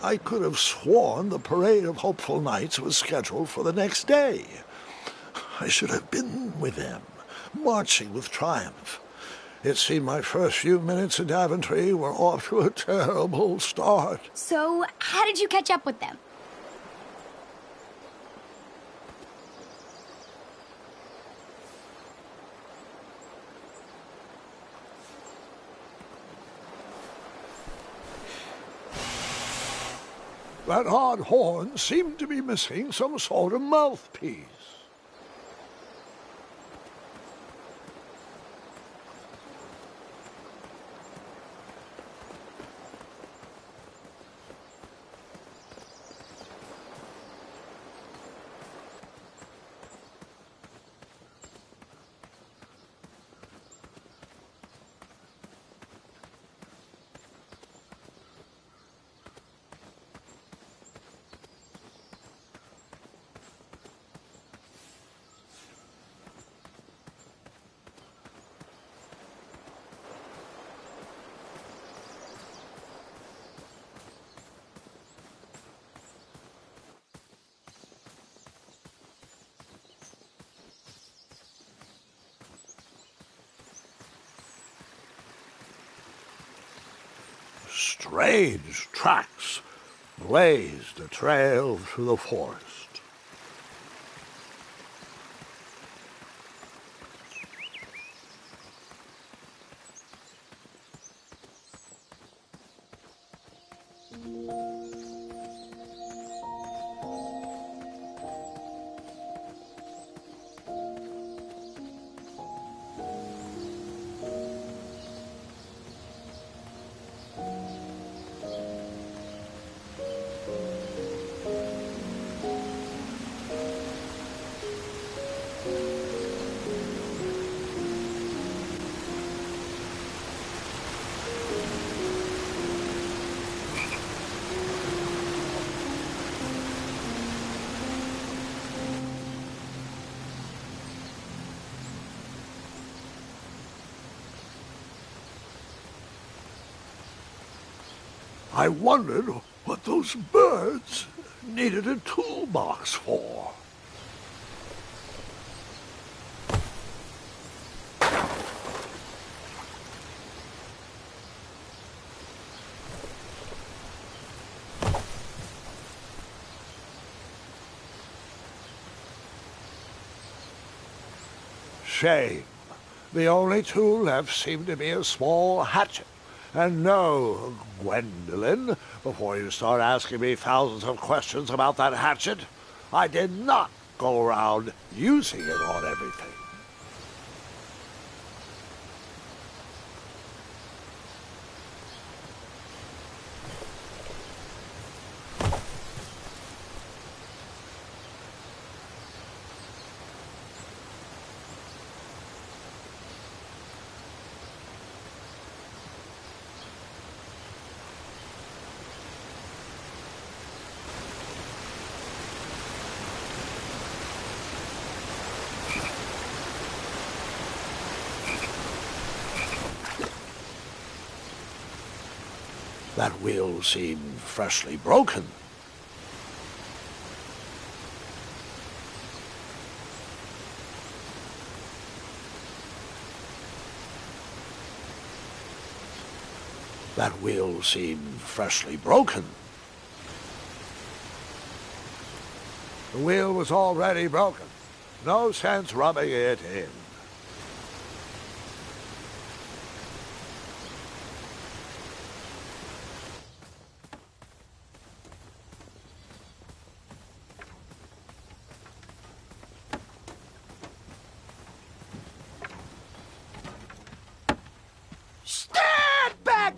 I could have sworn the parade of hopeful knights was scheduled for the next day. I should have been with them, marching with triumph. It seemed my first few minutes in Daventry were off to a terrible start. So, how did you catch up with them? That odd horn seemed to be missing some sort of mouthpiece. Strange tracks blazed a trail through the forest. I wondered what those birds needed a toolbox for. Shame. The only tool left seemed to be a small hatchet. And no, Gwendolyn, before you start asking me thousands of questions about that hatchet, I did not go around using it on everything. That wheel seemed freshly broken. That wheel seemed freshly broken. The wheel was already broken. No sense rubbing it in.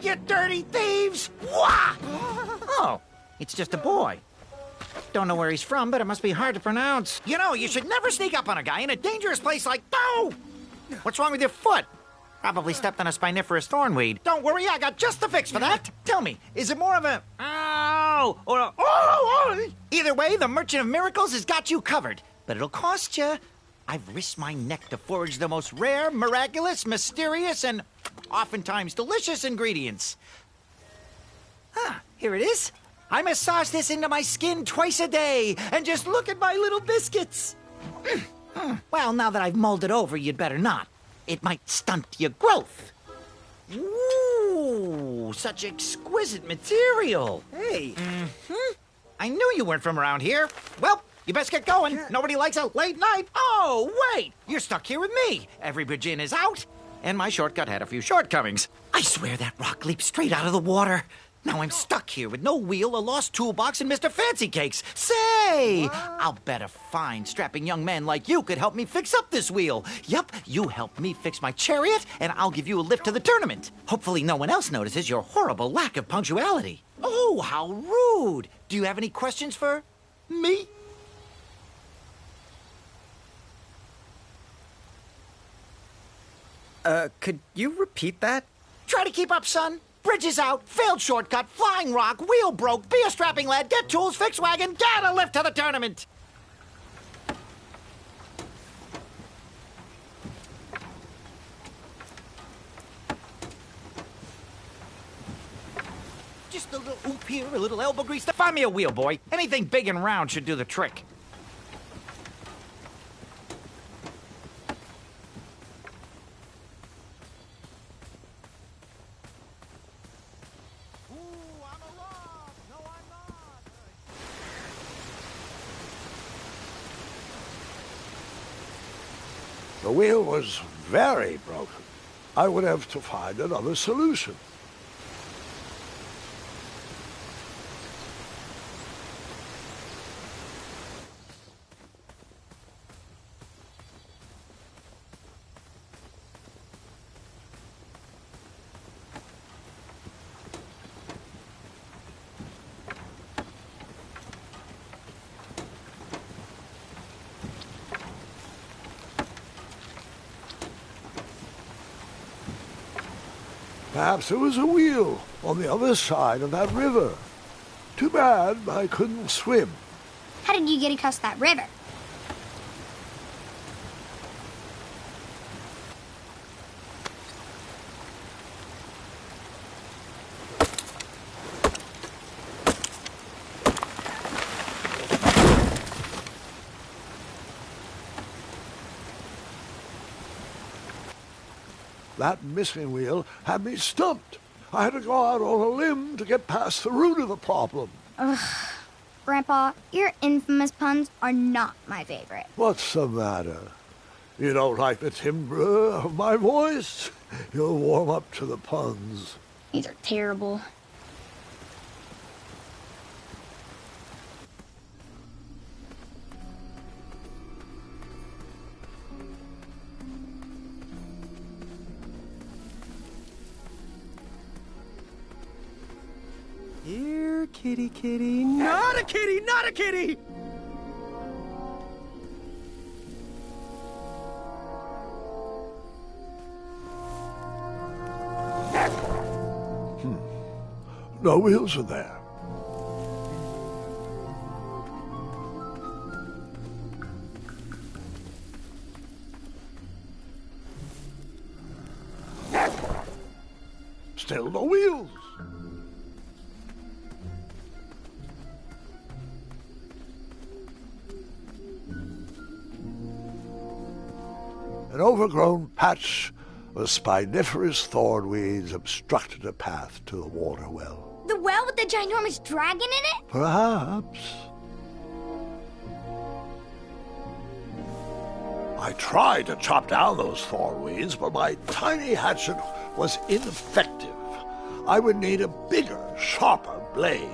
You dirty thieves! Wah! Oh, it's just a boy. Don't know where he's from, but it must be hard to pronounce. You know, you should never sneak up on a guy in a dangerous place like... No! What's wrong with your foot? Probably stepped on a spiniferous thornweed. Don't worry, I got just the fix for that. Tell me, is it more of a... Ow! Or a... Oh! Either way, the Merchant of Miracles has got you covered. But it'll cost you. I've risked my neck to forage the most rare, miraculous, mysterious, and oftentimes delicious ingredients. Here it is. I massage this into my skin twice a day, and just look at my little biscuits. Well, now that I've mulled it over, you'd better not. It might stunt your growth. Ooh, such exquisite material. Hey. I knew you weren't from around here. Well, you best get going. Nobody likes a late night. Oh, wait! You're stuck here with me. Every bridge in is out, and my shortcut had a few shortcomings. I swear that rock leaped straight out of the water. Now I'm stuck here with no wheel, a lost toolbox, and Mr. Fancy Cakes. Say, I'll bet a fine, strapping young man like you could help me fix up this wheel. Yup, you help me fix my chariot, and I'll give you a lift to the tournament. Hopefully no one else notices your horrible lack of punctuality. Oh, how rude. Do you have any questions for me? Could you repeat that? Try to keep up, son. Bridges out, failed shortcut, flying rock, wheel broke, be a strapping lad, get tools, fix wagon, get a lift to the tournament. Just a little oop here, a little elbow grease. Find me a wheel, boy. Anything big and round should do the trick. The wheel was very broken. I would have to find another solution. Perhaps there was a wheel on the other side of that river. Too bad I couldn't swim. How did you get across that river? That missing wheel had me stumped. I had to go out on a limb to get past the root of the problem. Grandpa, your infamous puns are not my favorite. What's the matter? You don't like the timbre of my voice? You'll warm up to the puns. These are terrible. Here, kitty, kitty. Not a kitty, not a kitty! No wheels in there. Still no wheels. An overgrown patch of spiniferous thornweeds obstructed a path to the water well. The well with the ginormous dragon in it? Perhaps. I tried to chop down those thornweeds, but my tiny hatchet was ineffective. I would need a bigger, sharper blade.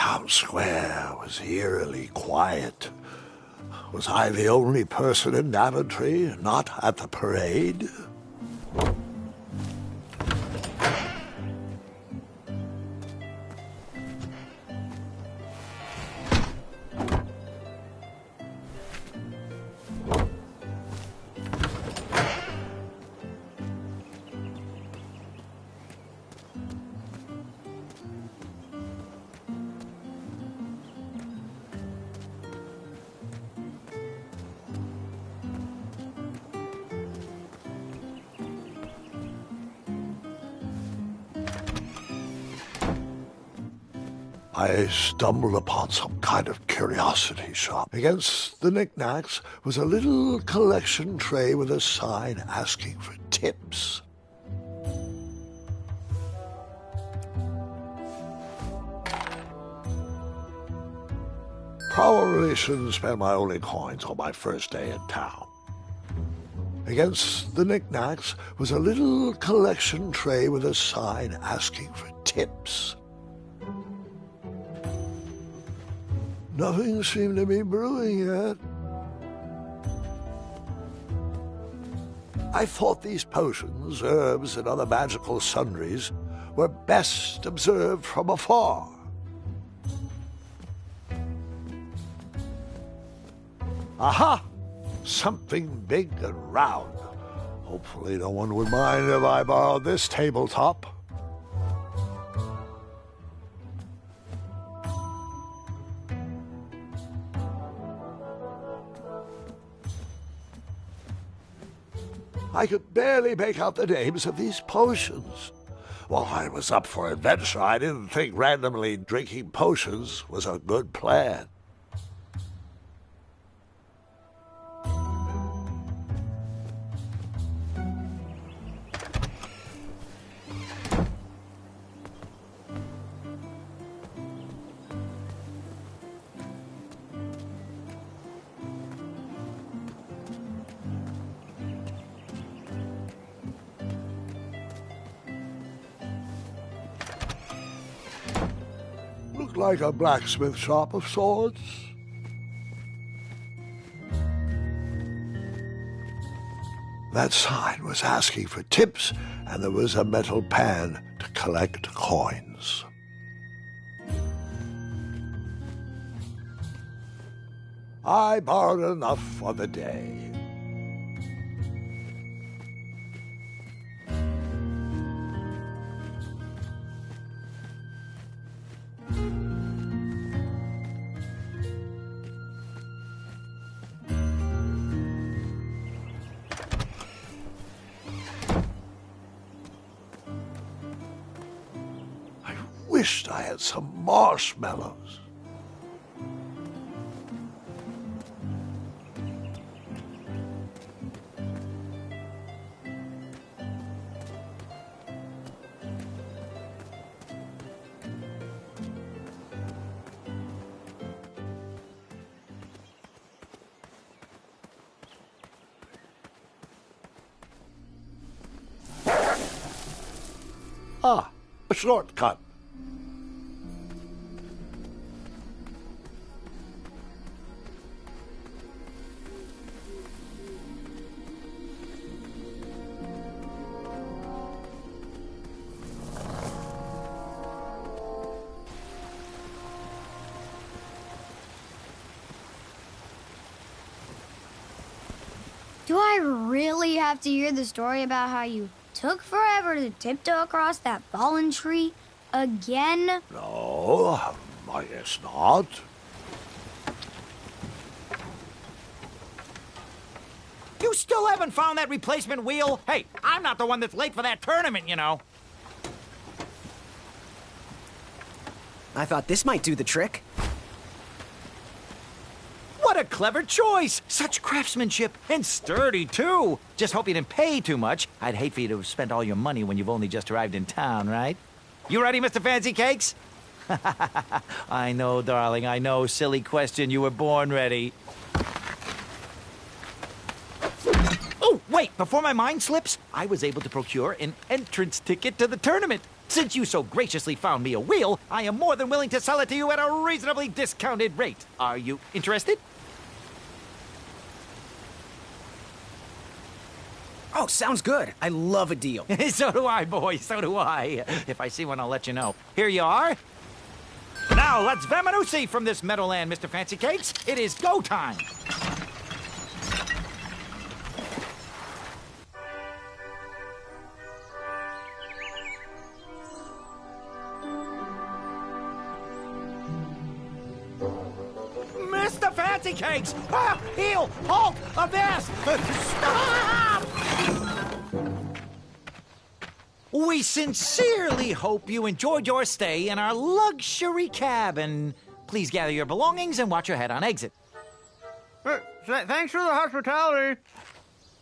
town square was eerily quiet. Was I the only person in Daventry not at the parade? I stumbled upon some kind of curiosity shop. Against the knickknacks was a little collection tray with a sign asking for tips. Probably shouldn't spend my only coins on my first day in town. Against the knickknacks was a little collection tray with a sign asking for tips. Nothing seemed to be brewing yet. I thought these potions, herbs, and other magical sundries were best observed from afar. Aha! Something big and round. Hopefully no one would mind if I borrowed this tabletop. I could barely make out the names of these potions. While I was up for adventure, I didn't think randomly drinking potions was a good plan. Looked like a blacksmith shop of sorts. That sign was asking for tips, and there was a metal pan to collect coins. I borrowed enough for the day. Wished I had some marshmallows. Ah, a shortcut. Do I really have to hear the story about how you took forever to tiptoe across that fallen tree again? No, I guess not. You still haven't found that replacement wheel? Hey, I'm not the one that's late for that tournament, you know. I thought this might do the trick. What a clever choice! Such craftsmanship, and sturdy, too. Just hope you didn't pay too much. I'd hate for you to have spent all your money when you've only just arrived in town, right? You ready, Mr. Fancy Cakes? I know, darling, I know. Silly question. You were born ready. Oh, wait, before my mind slips, I was able to procure an entrance ticket to the tournament. Since you so graciously found me a wheel, I am more than willing to sell it to you at a reasonably discounted rate. Are you interested? Oh, sounds good. I love a deal. So do I, boy, so do I. If I see one, I'll let you know. Here you are. Now, let's vamoose from this meadowland, Mr. Fancy Cakes. It is go time. Mr. Fancy Cakes! Ah, heel! Halt! Abyss! Stop! We sincerely hope you enjoyed your stay in our luxury cabin. Please gather your belongings and watch your head on exit. Thanks for the hospitality.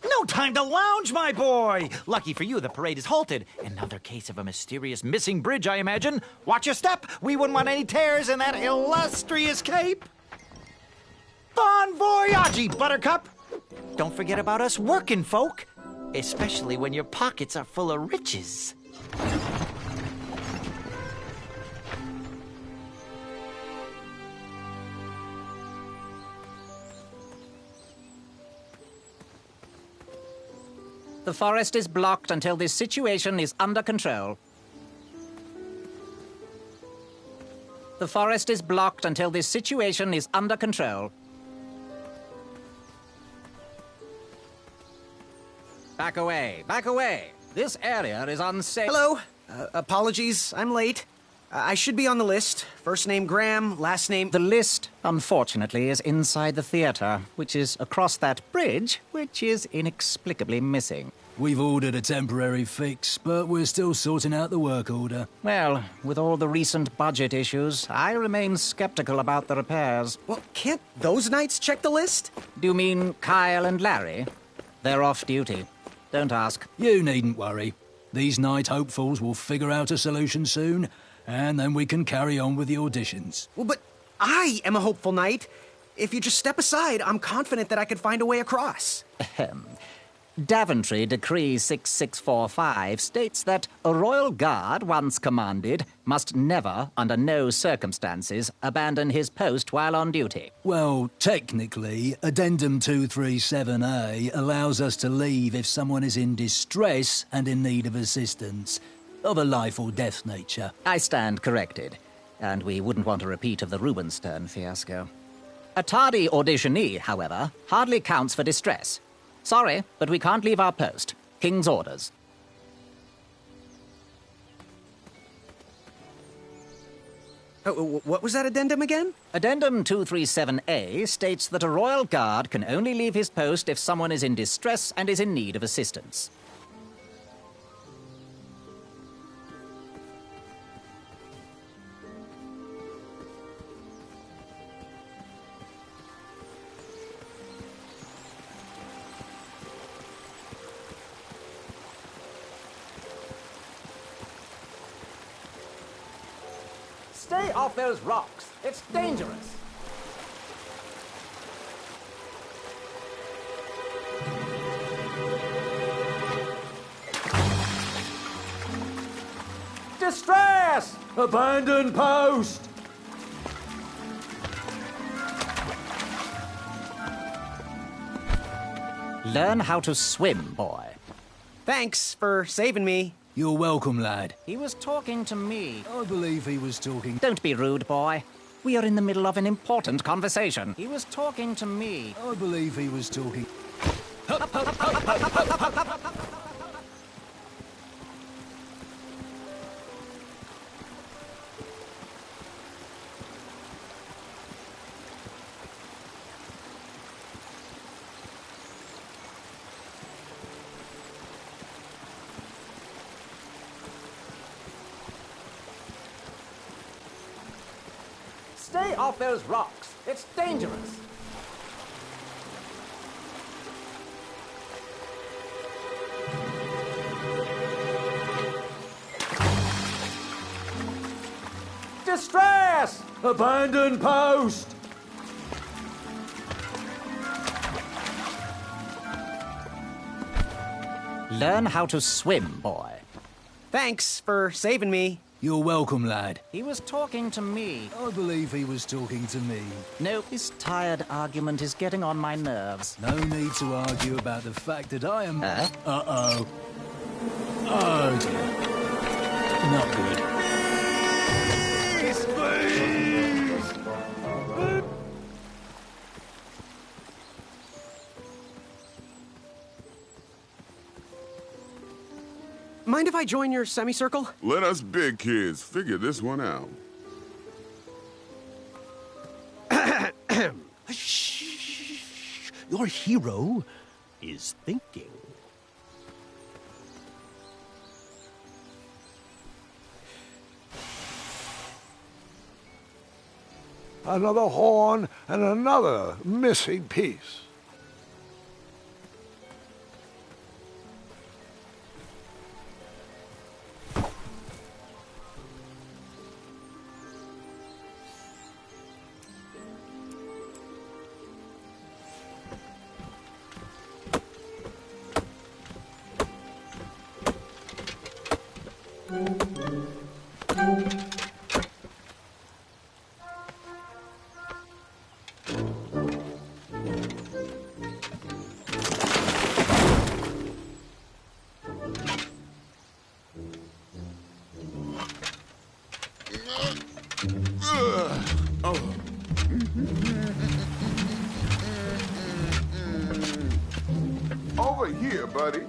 No time to lounge, my boy! Lucky for you, the parade is halted. Another case of a mysterious missing bridge, I imagine. Watch your step. We wouldn't want any tears in that illustrious cape. Bon voyage, Buttercup! Don't forget about us working folk, especially when your pockets are full of riches. The forest is blocked until this situation is under control. The forest is blocked until this situation is under control. Back away, back away. This area is unsafe. Hello. Apologies, I'm late. I should be on the list. First name Graham, last name... The list, unfortunately, is inside the theater, which is across that bridge, which is inexplicably missing. We've ordered a temporary fix, but we're still sorting out the work order. Well, with all the recent budget issues, I remain skeptical about the repairs. Well, can't those knights check the list? Do you mean Kyle and Larry? They're off duty. Don't ask. You needn't worry. These night hopefuls will figure out a solution soon, and then we can carry on with the auditions. Well, but I am a hopeful knight. If you just step aside, I'm confident that I could find a way across. Daventry Decree 6645 states that a royal guard once commanded must never, under no circumstances, abandon his post while on duty. Well, technically, Addendum 237A allows us to leave if someone is in distress and in need of assistance, of a life or death nature. I stand corrected, and we wouldn't want a repeat of the Rubenstern fiasco. A tardy auditionee, however, hardly counts for distress. Sorry, but we can't leave our post. King's orders. What was that addendum again? Addendum 237A states that a royal guard can only leave his post if someone is in distress and is in need of assistance. Stay off those rocks. It's dangerous. Distress! Abandon post! Learn how to swim, boy. Thanks for saving me. You're welcome, lad. He was talking to me. I believe he was talking... Don't be rude, boy. We are in the middle of an important conversation. He was talking to me. I believe he was talking... Stay off those rocks. It's dangerous. Distress! Abandon post! Learn how to swim, boy. Thanks for saving me. You're welcome, lad. He was talking to me. I believe he was talking to me. No, this tired argument is getting on my nerves. No need to argue about the fact that I am... Huh? Uh-oh. Oh, dear. Not good. Mind if I join your semicircle? Let us big kids figure this one out. Shh. Your hero is thinking. Another horn and another missing piece. Over here, buddy.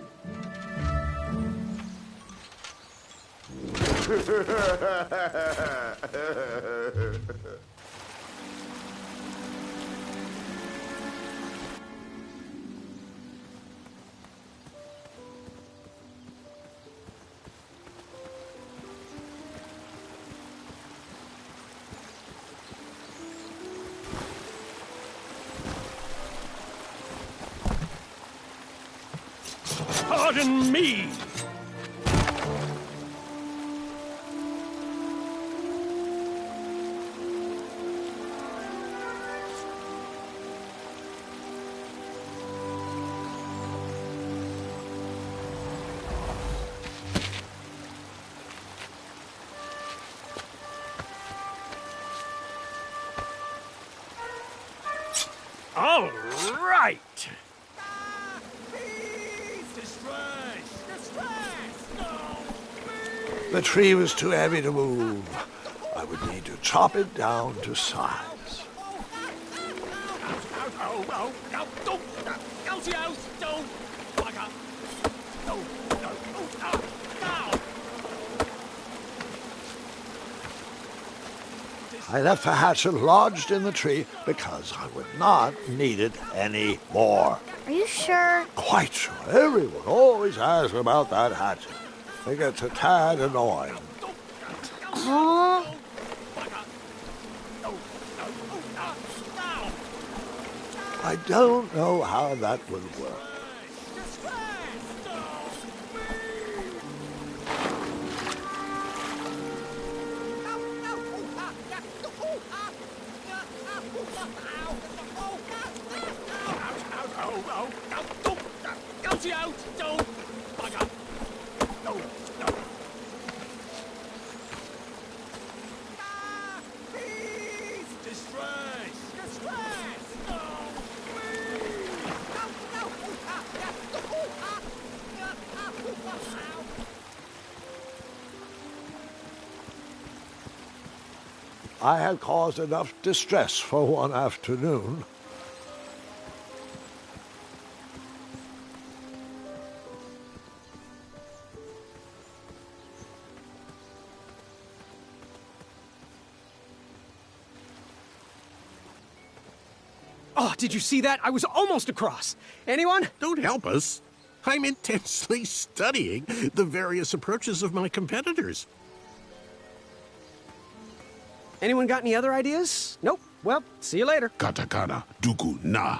Pardon me. All right. The tree was too heavy to move. I would need to chop it down to size. I left the hatchet lodged in the tree because I would not need it any more. Are you sure? Quite sure. Everyone always asks about that hatchet. It gets a tad annoying. Huh? I don't know how that would work. I had caused enough distress for one afternoon. Oh, did you see that? I was almost across. Anyone? Don't help us. I'm intensely studying the various approaches of my competitors. Anyone got any other ideas? Nope. Well, see you later. Katakana duku na.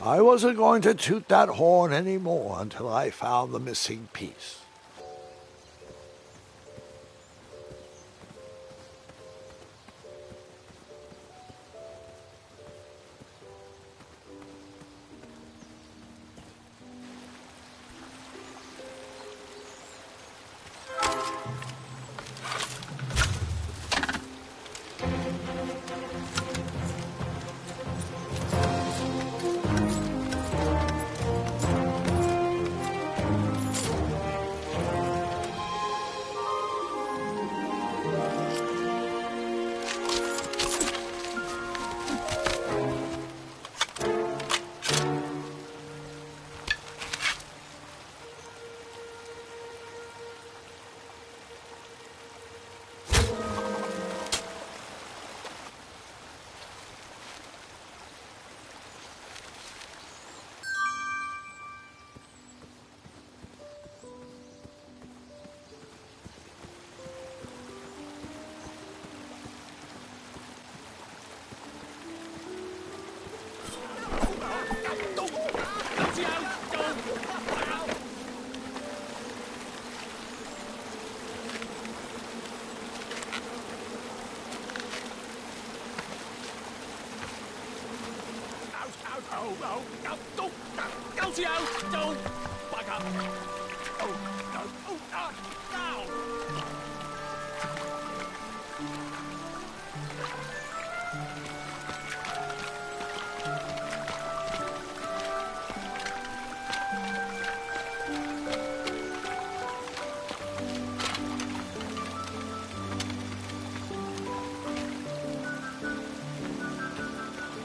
I wasn't going to toot that horn anymore until I found the missing piece.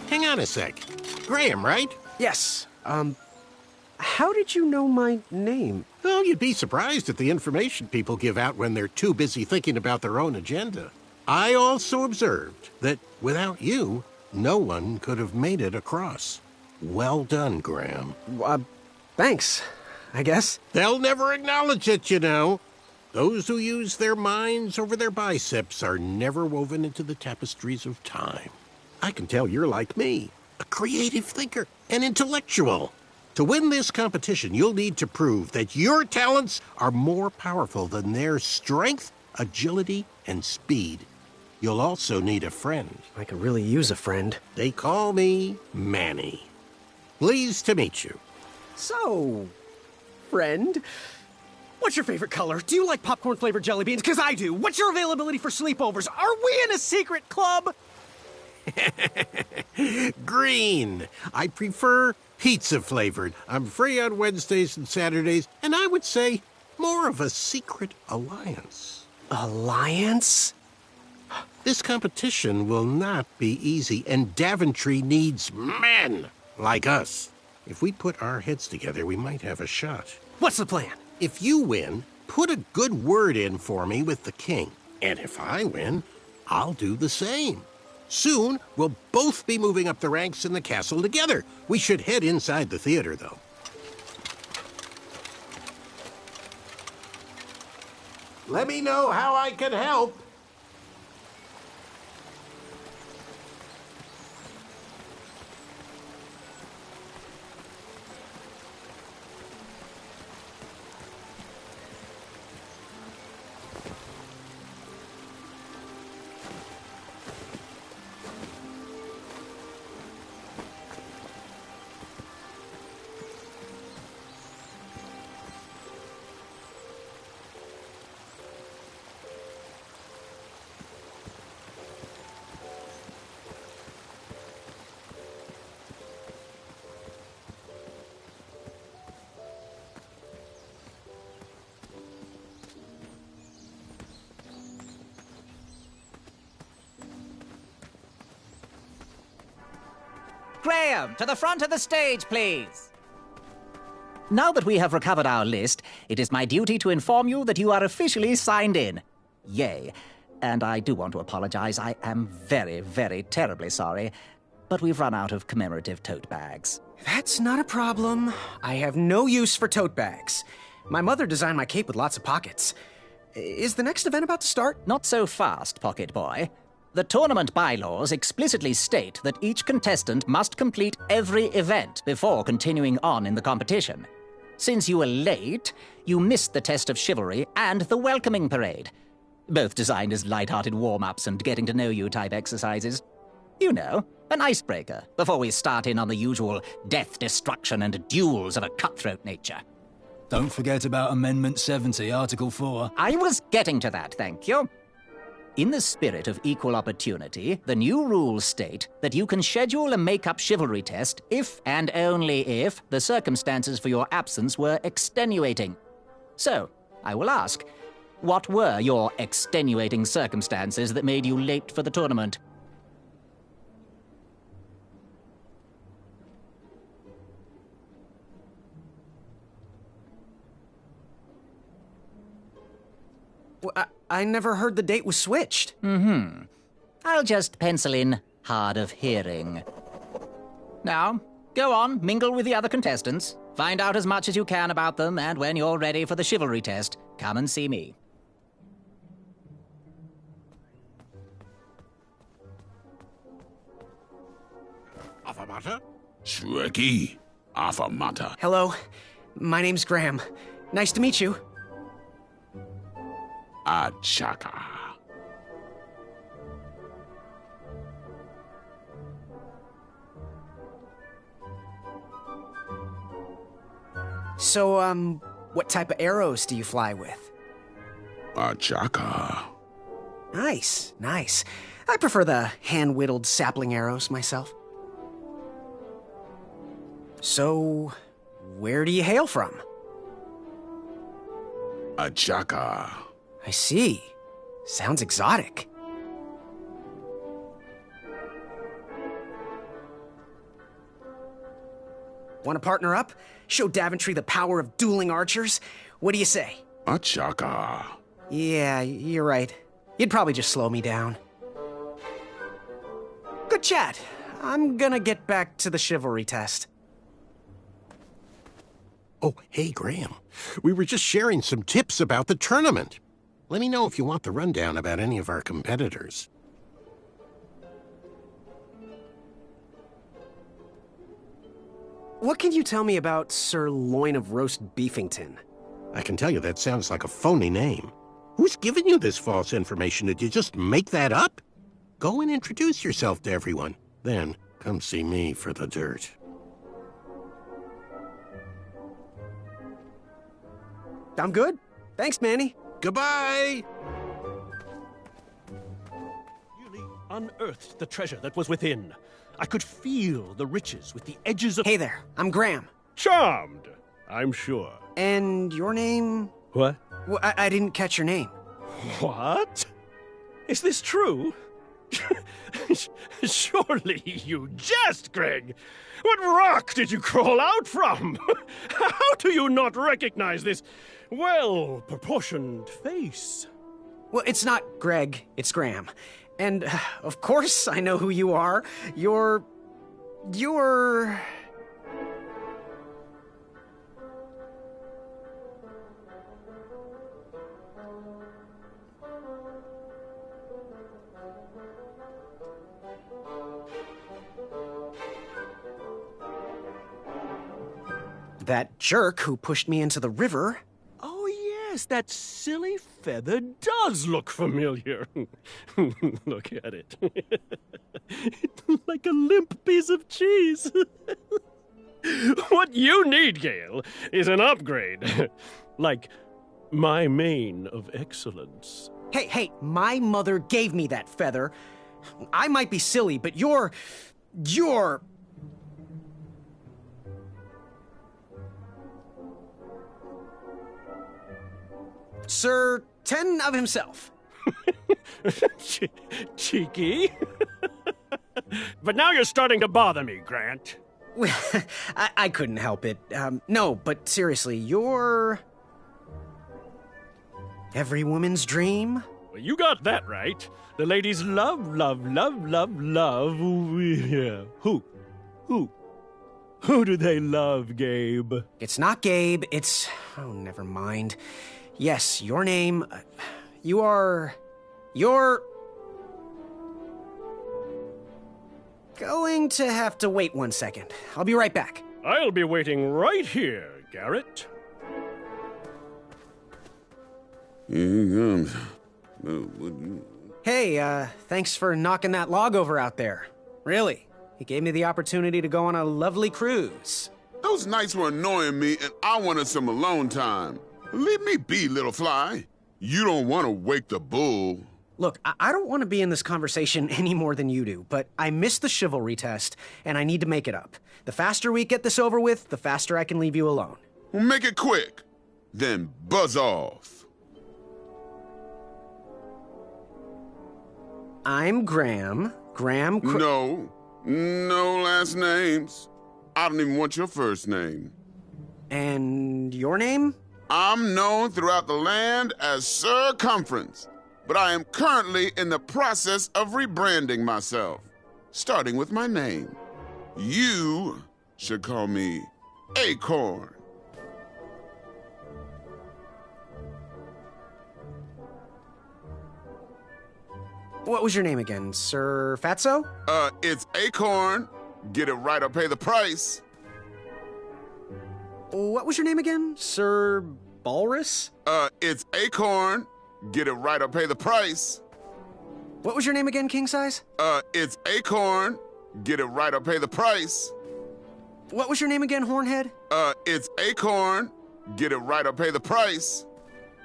Hang on a sec. Graham, right? Yes. How did you know my name? Well, you'd be surprised at the information people give out when they're too busy thinking about their own agenda. I also observed that without you, no one could have made it across. Well done, Graham. Thanks, I guess. They'll never acknowledge it, you know. Those who use their minds over their biceps are never woven into the tapestries of time. I can tell you're like me, a creative thinker, an intellectual. To win this competition, you'll need to prove that your talents are more powerful than their strength, agility, and speed. You'll also need a friend. I could really use a friend. They call me Manny. Pleased to meet you. So, friend, what's your favorite color? Do you like popcorn-flavored jelly beans? Because I do. What's your availability for sleepovers? Are we in a secret club? Green. I prefer pizza-flavored. I'm free on Wednesdays and Saturdays, and I would say more of a secret alliance. Alliance? This competition will not be easy, and Daventry needs men like us. If we put our heads together, we might have a shot. What's the plan? If you win, put a good word in for me with the king. And if I win, I'll do the same. Soon, we'll both be moving up the ranks in the castle together. We should head inside the theater, though. Let me know how I can help. Graham, to the front of the stage, please. Now that we have recovered our list, it is my duty to inform you that you are officially signed in. Yay. And I do want to apologize. I am very, very terribly sorry. But we've run out of commemorative tote bags. That's not a problem. I have no use for tote bags. My mother designed my cape with lots of pockets. Is the next event about to start? Not so fast, Pocket Boy. The tournament bylaws explicitly state that each contestant must complete every event before continuing on in the competition. Since you were late, you missed the test of chivalry and the welcoming parade, both designed as light-hearted warm-ups and getting-to-know-you type exercises. You know, an icebreaker before we start in on the usual death, destruction, and duels of a cutthroat nature. Don't forget about Amendment 70, Article 4. I was getting to that, thank you. In the spirit of equal opportunity, the new rules state that you can schedule a make-up chivalry test if and only if the circumstances for your absence were extenuating. So, I will ask, what were your extenuating circumstances that made you late for the tournament? I never heard the date was switched. I'll just pencil in hard of hearing. Now, go on, mingle with the other contestants. Find out as much as you can about them, and when you're ready for the chivalry test, come and see me. Afamata? Shweki. Afamata. Hello, my name's Graham. Nice to meet you. Achaka. So, what type of arrows do you fly with? A chaka. Nice, nice. I prefer the hand-whittled sapling arrows myself. So, where do you hail from? A chaka. I see. Sounds exotic. Want to partner up? Show Daventry the power of dueling archers? What do you say? A chaka. Yeah, you're right. You'd probably just slow me down. Good chat. I'm gonna get back to the chivalry test. Oh, hey, Graham. We were just sharing some tips about the tournament. Let me know if you want the rundown about any of our competitors. What can you tell me about Sir Loin of Roast Beefington? I can tell you that sounds like a phony name. Who's giving you this false information? Did you just make that up? Go and introduce yourself to everyone. Then come see me for the dirt. I'm good. Thanks, Manny. Goodbye! Nearly unearthed the treasure that was within. I could feel the riches with the edges of... Hey there, I'm Graham. Charmed, I'm sure. And your name? What? Well, I didn't catch your name. What? Is this true? Surely you jest, Greg. What rock did you crawl out from? How do you not recognize this well-proportioned face? Well, it's not Greg, it's Graham. And, of course, I know who you are. You're... that jerk who pushed me into the river. Oh, yes, that silly feather does look familiar. Look at it. Like a limp piece of cheese. What you need, Gale, is an upgrade. Like my mane of excellence. Hey, my mother gave me that feather. I might be silly, but you're... Sir 10 of himself. Cheeky. But now you're starting to bother me, Grant. I couldn't help it. No, but seriously, you're... every woman's dream? Well, you got that right. The ladies love. Yeah. Who do they love, Gabe? It's not Gabe, it's... oh, never mind. Yes, your name... you're... going to have to wait 1 second. I'll be right back. I'll be waiting right here, Garrett. Hey, thanks for knocking that log over out there. Really. He gave me the opportunity to go on a lovely cruise. Those nights were annoying me, and I wanted some alone time. Leave me be, little fly. You don't want to wake the bull. Look, I don't want to be in this conversation any more than you do, but I missed the chivalry test, and I need to make it up. The faster we get this over with, the faster I can leave you alone. Well, make it quick. Then buzz off. I'm Graham. No last names. I don't even want your first name. And your name? I'm known throughout the land as Circumference, but I am currently in the process of rebranding myself, starting with my name. You should call me Acorn. What was your name again, Sir Fatso? It's Acorn. Get it right or pay the price. What was your name again, Sir Balrus? It's Acorn. Get it right or pay the price. What was your name again, King Size? It's Acorn. Get it right or pay the price. What was your name again, Hornhead? It's Acorn. Get it right or pay the price.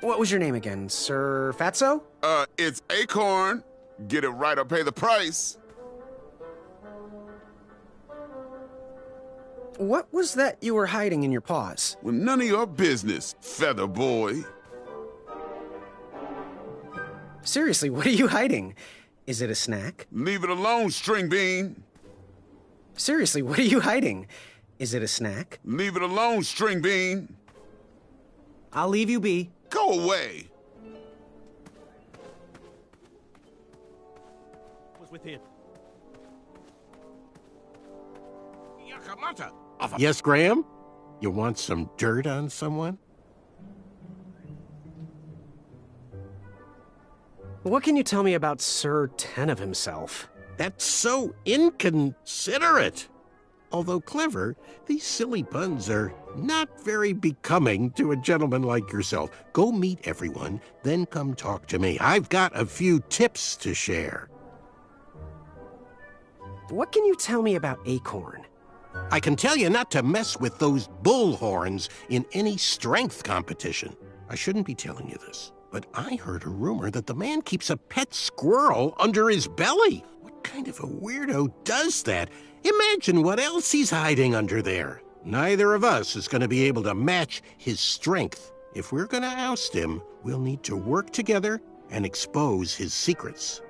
What was your name again, Sir Fatso? It's Acorn. Get it right or pay the price. What was that you were hiding in your paws? Well, none of your business, Feather Boy. Seriously, what are you hiding? Is it a snack? Leave it alone, String Bean. Seriously, what are you hiding? Is it a snack? Leave it alone, String Bean. I'll leave you be. Go away. Was within. Yes, Graham? You want some dirt on someone? What can you tell me about Sir Ten of himself? That's so inconsiderate. Although clever, these silly puns are not very becoming to a gentleman like yourself. Go meet everyone, then come talk to me. I've got a few tips to share. What can you tell me about Acorn? I can tell you not to mess with those bullhorns in any strength competition. I shouldn't be telling you this, but I heard a rumor that the man keeps a pet squirrel under his belly. What kind of a weirdo does that? Imagine what else he's hiding under there. Neither of us is going to be able to match his strength. If we're going to oust him, we'll need to work together and expose his secrets.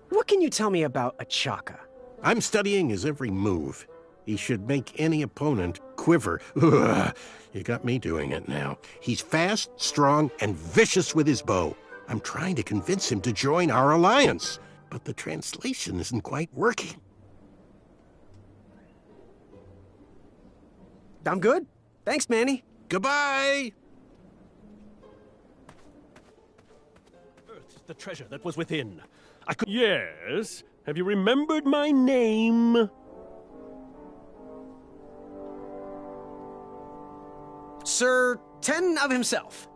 What can you tell me about Achaka? I'm studying his every move. He should make any opponent quiver. Ugh, you got me doing it now. He's fast, strong, and vicious with his bow. I'm trying to convince him to join our alliance, but the translation isn't quite working. I'm good. Thanks, Manny. Goodbye! Earth is the treasure that was within. I could. Yes. Have you remembered my name? Sir Ten of himself.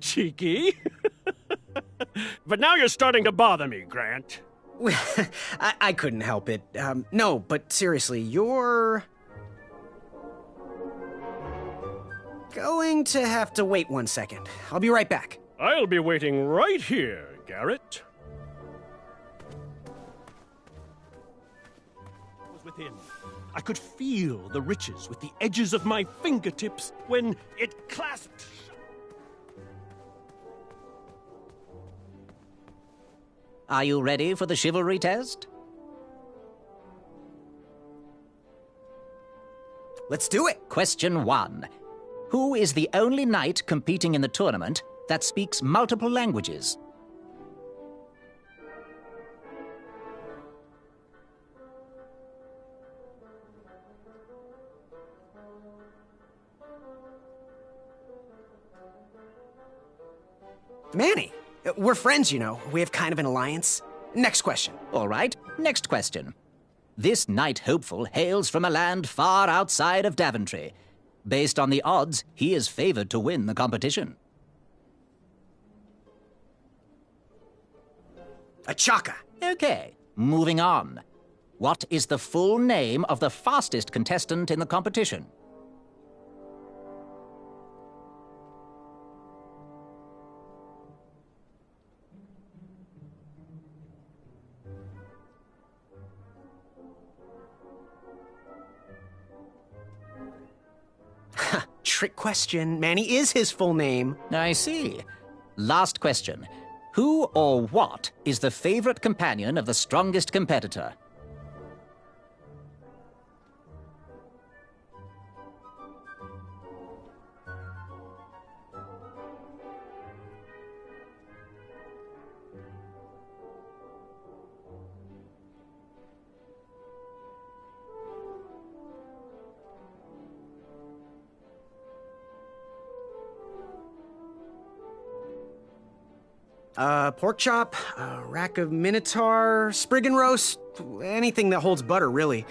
Cheeky. But now you're starting to bother me, Grant. I couldn't help it. No, but seriously, you're going to have to wait 1 second. I'll be right back. I'll be waiting right here, Garrett. Was within. I could feel the riches with the edges of my fingertips when it clasped. Are you ready for the chivalry test? Let's do it. Question 1. Who is the only knight competing in the tournament that speaks multiple languages? Manny, we're friends, you know. We have kind of an alliance. Next question. All right, next question. This knight hopeful hails from a land far outside of Daventry. Based on the odds, he is favored to win the competition. Achaka. Okay, moving on. What is the full name of the fastest contestant in the competition? Trick question. Manny is his full name. I see. Last question. Who or what is the favorite companion of the strongest competitor? Pork chop, a rack of minotaur, sprig and roast, anything that holds butter, really.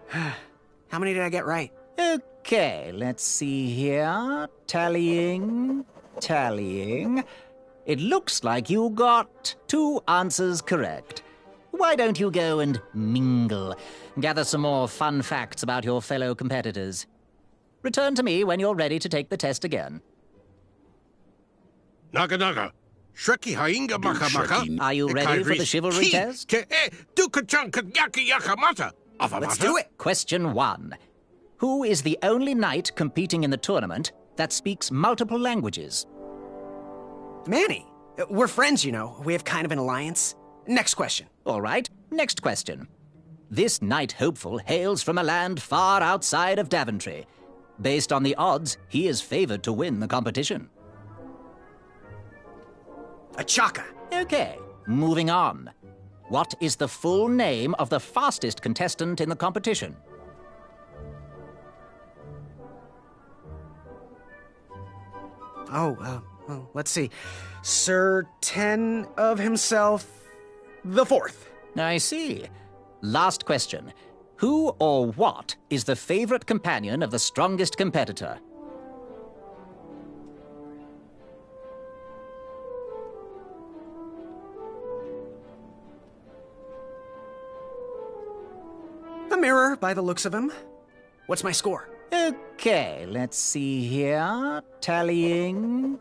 How many did I get right? Okay, let's see here. Tallying. It looks like you got 2 answers correct. Why don't you go and mingle? Gather some more fun facts about your fellow competitors. Return to me when you're ready to take the test again. Naga naga. Shreki hainga maka maka. Are you ready for the chivalry test? Let's do it. Question 1. Who is the only knight competing in the tournament that speaks multiple languages? Manny. We're friends, you know. We have kind of an alliance. Next question. All right, next question. This knight hopeful hails from a land far outside of Daventry. Based on the odds, he is favored to win the competition. A Chaka. Okay, moving on. What is the full name of the fastest contestant in the competition? Well, let's see. Sir Ten of himself, the fourth. I see. Last question. Who or what is the favorite companion of the strongest competitor? The mirror, by the looks of him. What's my score? Okay, let's see here. Tallying.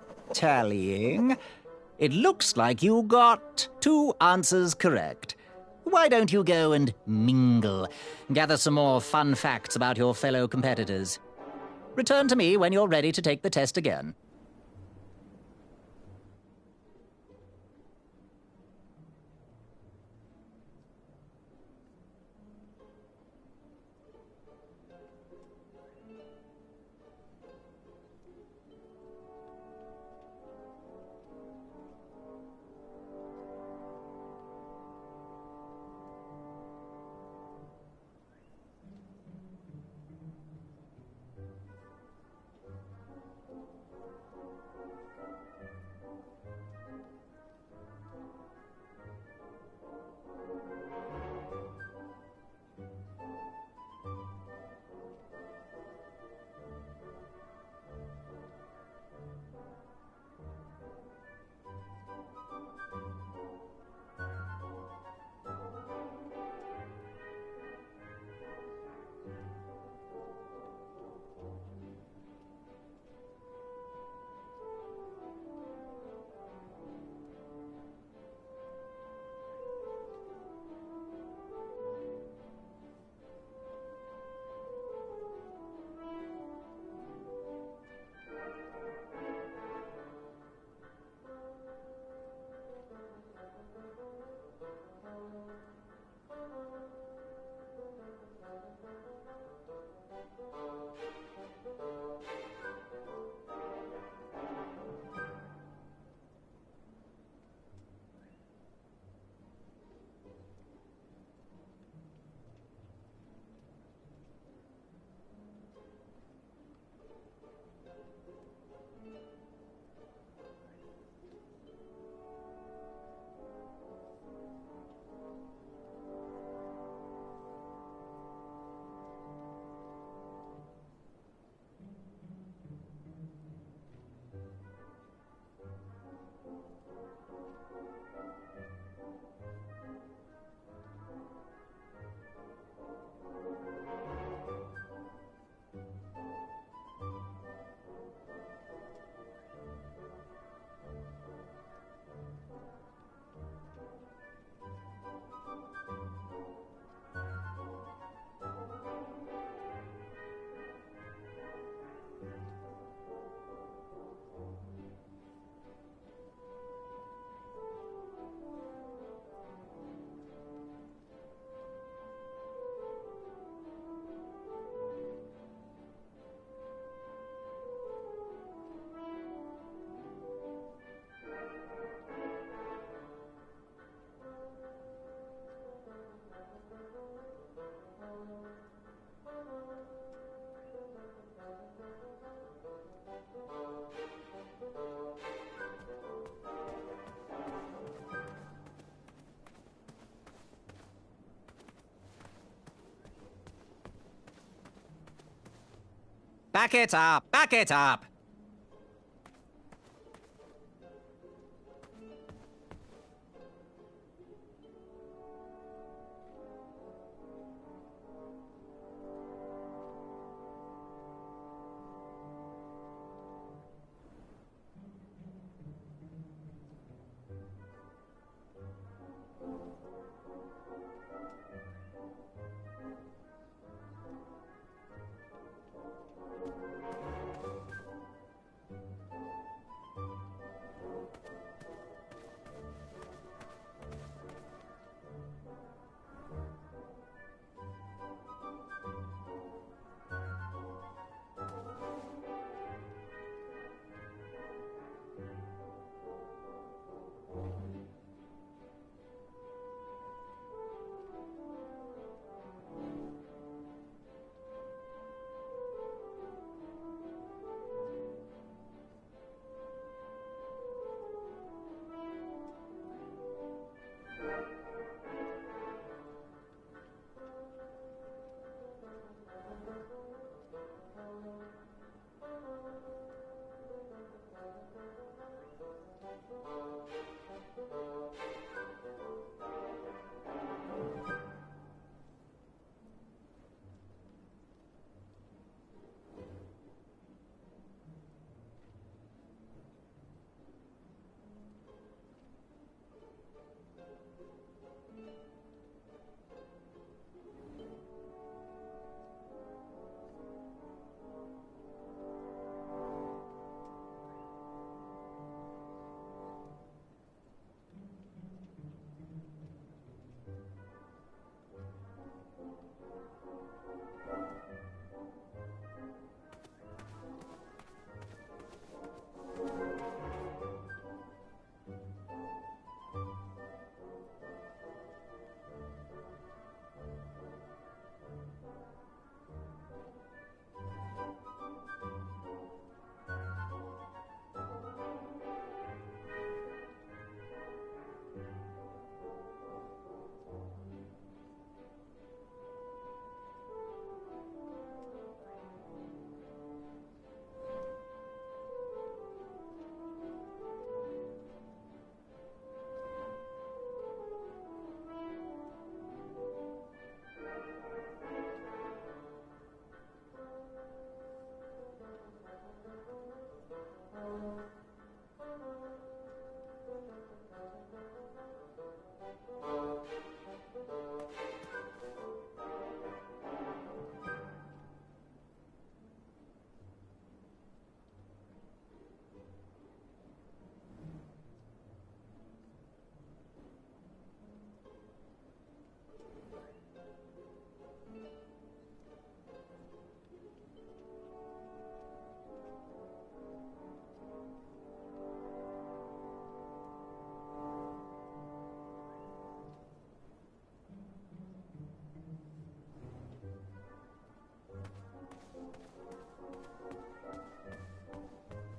It looks like you got 2 answers correct. Why don't you go and mingle? Gather some more fun facts about your fellow competitors. Return to me when you're ready to take the test again. Back it up! Back it up!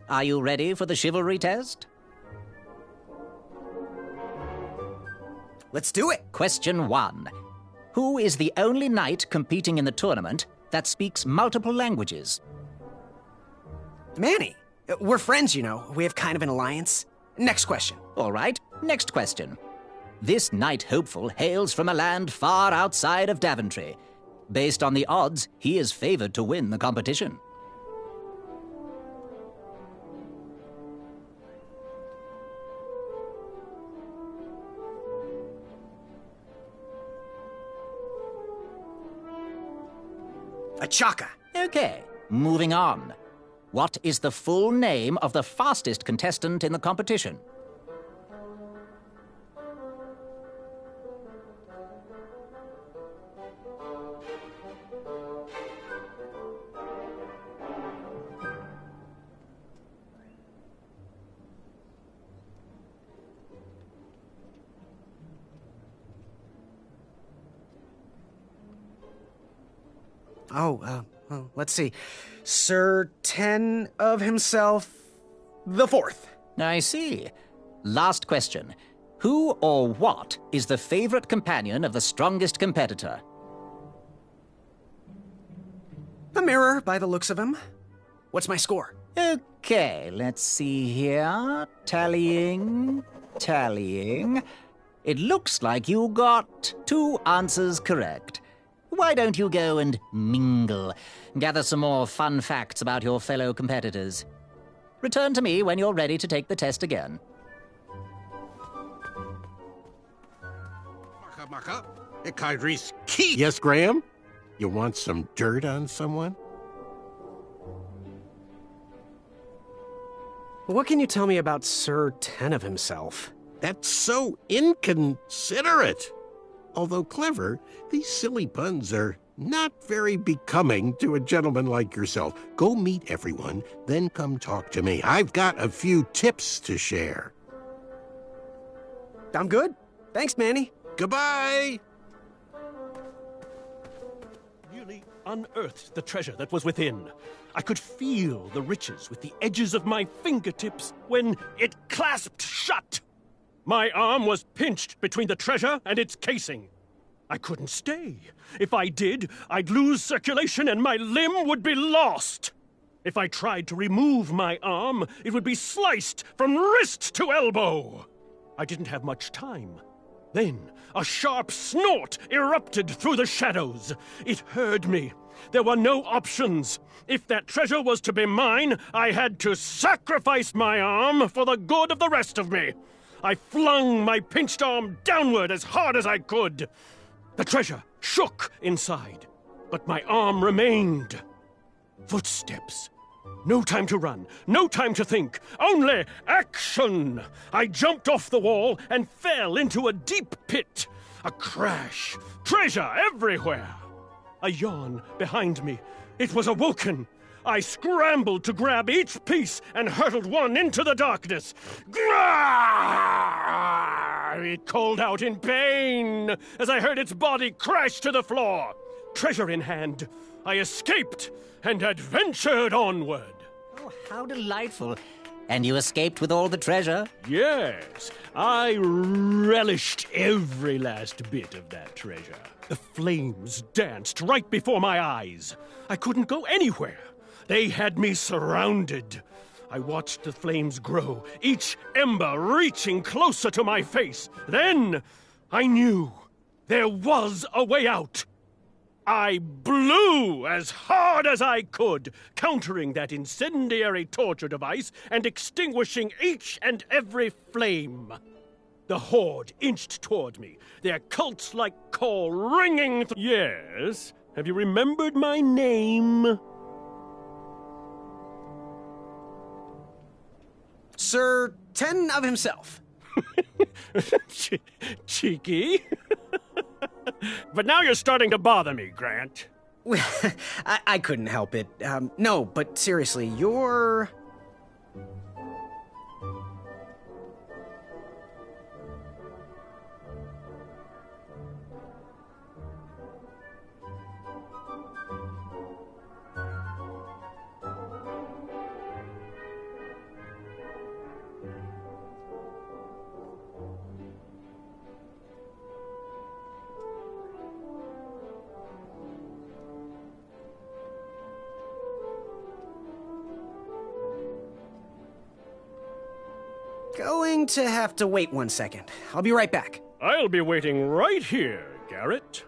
Are you ready for the chivalry test? Let's do it. Question 1. Who is the only knight competing in the tournament that speaks multiple languages? Manny. We're friends, you know. We have kind of an alliance. Next question. All right, next question. This knight hopeful hails from a land far outside of Daventry. Based on the odds, he is favored to win the competition. A chaka. Okay, moving on. What is the full name of the fastest contestant in the competition? Let's see. Sir Ten of himself, the fourth. I see. Last question. Who or what is the favorite companion of the strongest competitor? A mirror, by the looks of him. What's my score? Okay, let's see here. Tallying. It looks like you got 2 answers correct. Why don't you go and mingle? Gather some more fun facts about your fellow competitors. Return to me when you're ready to take the test again. Maka. Kadri's key. Yes, Graham? You want some dirt on someone? What can you tell me about Sir Ten of himself? That's so inconsiderate. Although clever, these silly puns are not very becoming to a gentleman like yourself. Go meet everyone, then come talk to me. I've got a few tips to share. I'm good. Thanks, Manny. Goodbye! Nearly unearthed the treasure that was within. I could feel the riches with the edges of my fingertips when it clasped shut. My arm was pinched between the treasure and its casing. I couldn't stay. If I did, I'd lose circulation and my limb would be lost. If I tried to remove my arm, it would be sliced from wrist to elbow. I didn't have much time. Then, a sharp snort erupted through the shadows. It heard me. There were no options. If that treasure was to be mine, I had to sacrifice my arm for the good of the rest of me. I flung my pinched arm downward as hard as I could. The treasure shook inside, but my arm remained. Footsteps. No time to run, no time to think, only action! I jumped off the wall and fell into a deep pit. A crash, treasure everywhere. A yawn behind me. It was awoken. I scrambled to grab each piece and hurtled one into the darkness. It called out in pain as I heard its body crash to the floor. Treasure in hand, I escaped and adventured onward. Oh, how delightful. And you escaped with all the treasure? Yes, I relished every last bit of that treasure. The flames danced right before my eyes. I couldn't go anywhere. They had me surrounded. I watched the flames grow, each ember reaching closer to my face. Then I knew there was a way out. I blew as hard as I could, countering that incendiary torture device and extinguishing each and every flame. The horde inched toward me, their cult-like call ringing. Yes, have you remembered my name? Sir Ten of himself. Cheeky. But now you're starting to bother me, Grant. Well, I couldn't help it. No, but seriously, you're... Going to have to wait 1 second. I'll be right back. I'll be waiting right here, Garrett.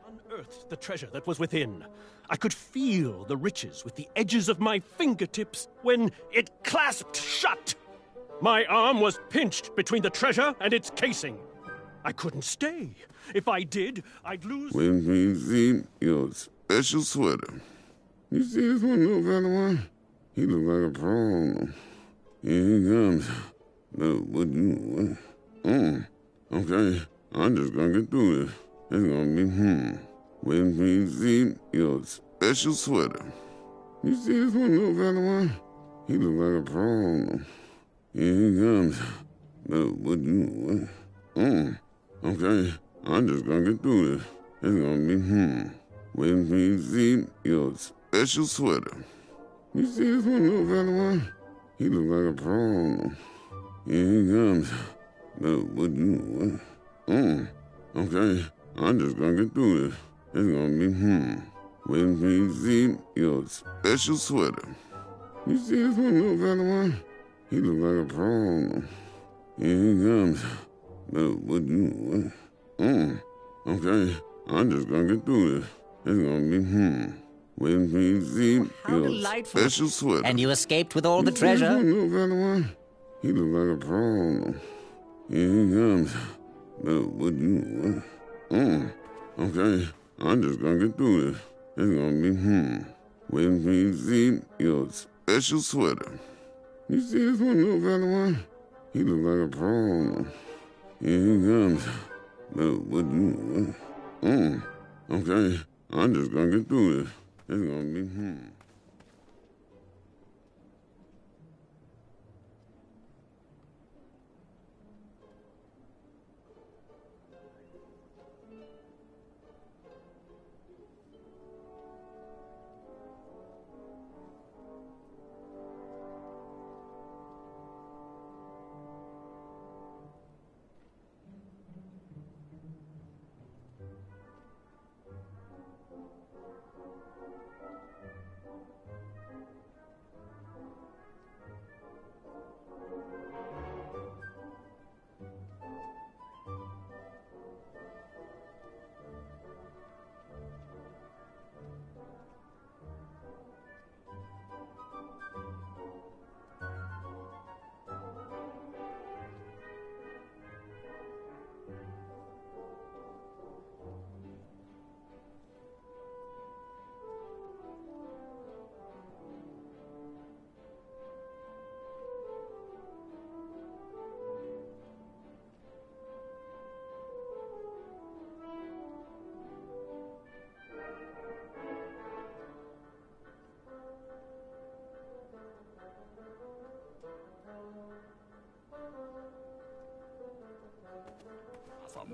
Unearthed the treasure that was within. I could feel the riches with the edges of my fingertips when it clasped shut. My arm was pinched between the treasure and its casing. I couldn't stay. If I did, I'd lose... When we see your special sweater. You see this one little fella one? He look like a prawn. Here he comes. No, what you... Okay, I'm just gonna get through this. It's gonna be, When we see your special sweater. You see this one little fella one? He look like a prawn. Here he comes. No, what you... Okay, I'm just gonna get through this. It's gonna be, When we see your special sweater. You see this one little fella one? He look like a prawn. Here he comes. No, what you... Okay, I'm just gonna get through this. It's gonna be, When we see your special sweater. You see this one little fella one? He look like a prawn. Here he comes. No, what you... Okay, I'm just gonna get through this. It's gonna be, When we see your delightful. special sweater. And you escaped with all the You see this treasure? one little fella one? He look like a prawn. Here he comes. What do you want? Okay, I'm just gonna get through this. It's gonna be, waiting for you to see your special sweater. You see this one little fella one? He looks like a pro. Here he comes. What do you want? Okay, I'm just gonna get through this. It's gonna be,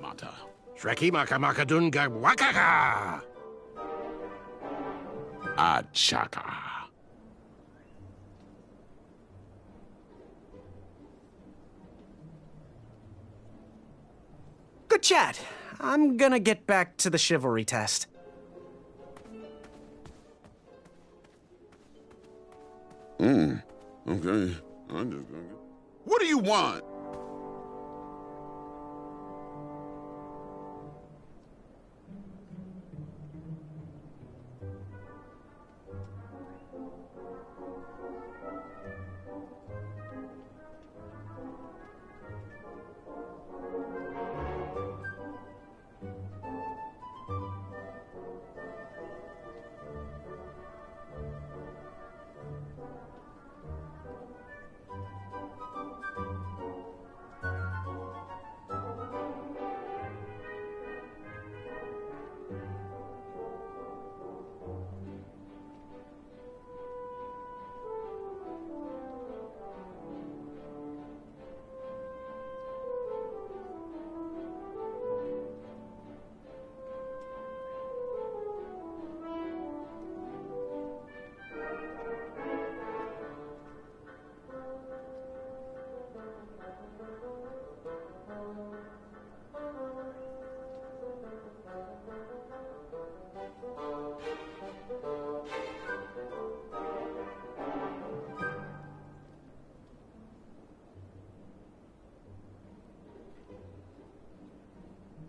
Mata. Shreki maka maka dunga wakaka. Achaka. Good chat. I'm gonna get back to the chivalry test. okay. I'm just gonna get... What do you want?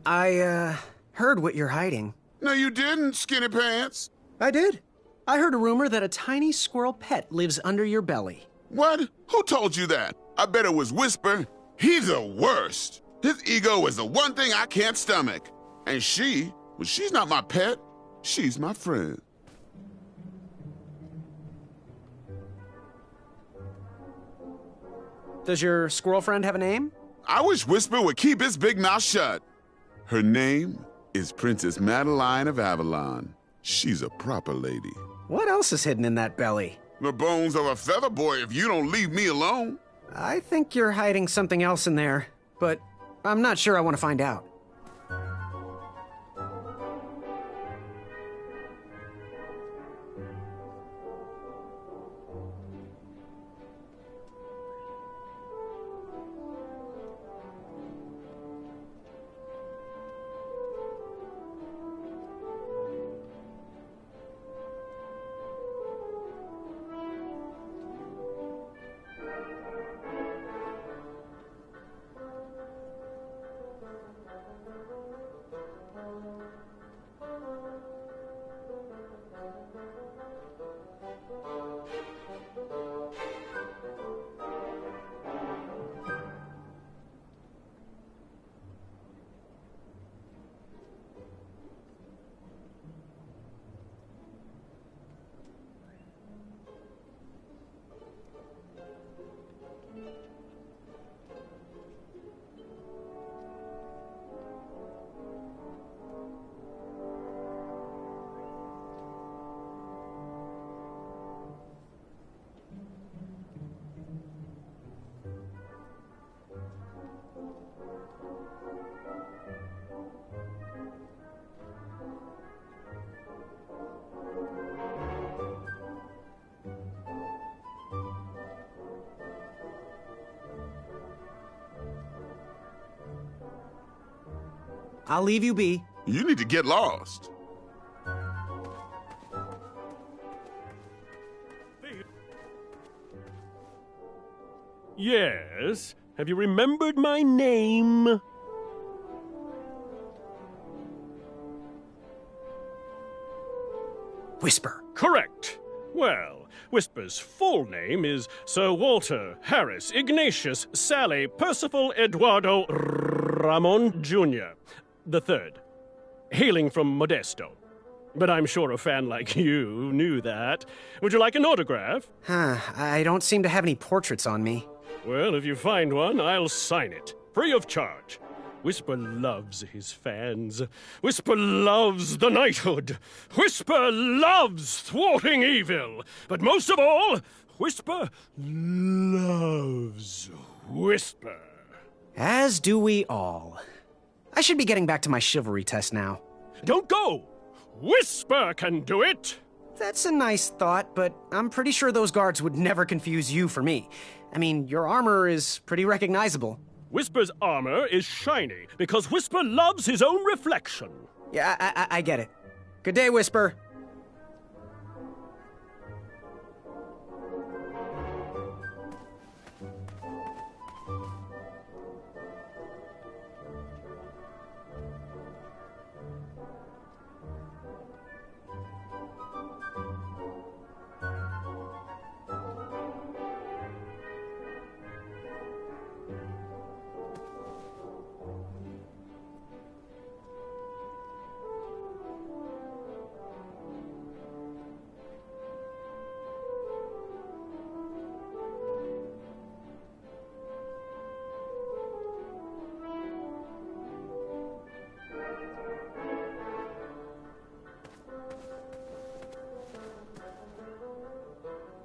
I, heard what you're hiding. No, you didn't, Skinny Pants. I did. I heard a rumor that a tiny squirrel pet lives under your belly. What? Who told you that? I bet it was Whisper. He's the worst. His ego is the one thing I can't stomach. And she's not my pet. She's my friend. Does your squirrel friend have a name? I wish Whisper would keep his big mouth shut. Her name is Princess Madeline of Avalon. She's a proper lady. What else is hidden in that belly? The bones of a feather boy if you don't leave me alone. I think you're hiding something else in there, but I'm not sure I want to find out. I'll leave you be. You need to get lost. Yes? Have you remembered my name? Whisper. Correct. Well, Whisper's full name is Sir Walter Harris Ignatius Sally Percival Eduardo Ramon Jr. the Third, hailing from Modesto. But I'm sure a fan like you knew that. Would you like an autograph? I don't seem to have any portraits on me. Well, if you find one, I'll sign it, free of charge. Whisper loves his fans. Whisper loves the knighthood. Whisper loves thwarting evil. But most of all, Whisper loves Whisper. As do we all. I should be getting back to my chivalry test now. Don't go! Whisper can do it! That's a nice thought, but I'm pretty sure those guards would never confuse you for me. I mean, your armor is pretty recognizable. Whisper's armor is shiny because Whisper loves his own reflection. Yeah, I get it. Good day, Whisper.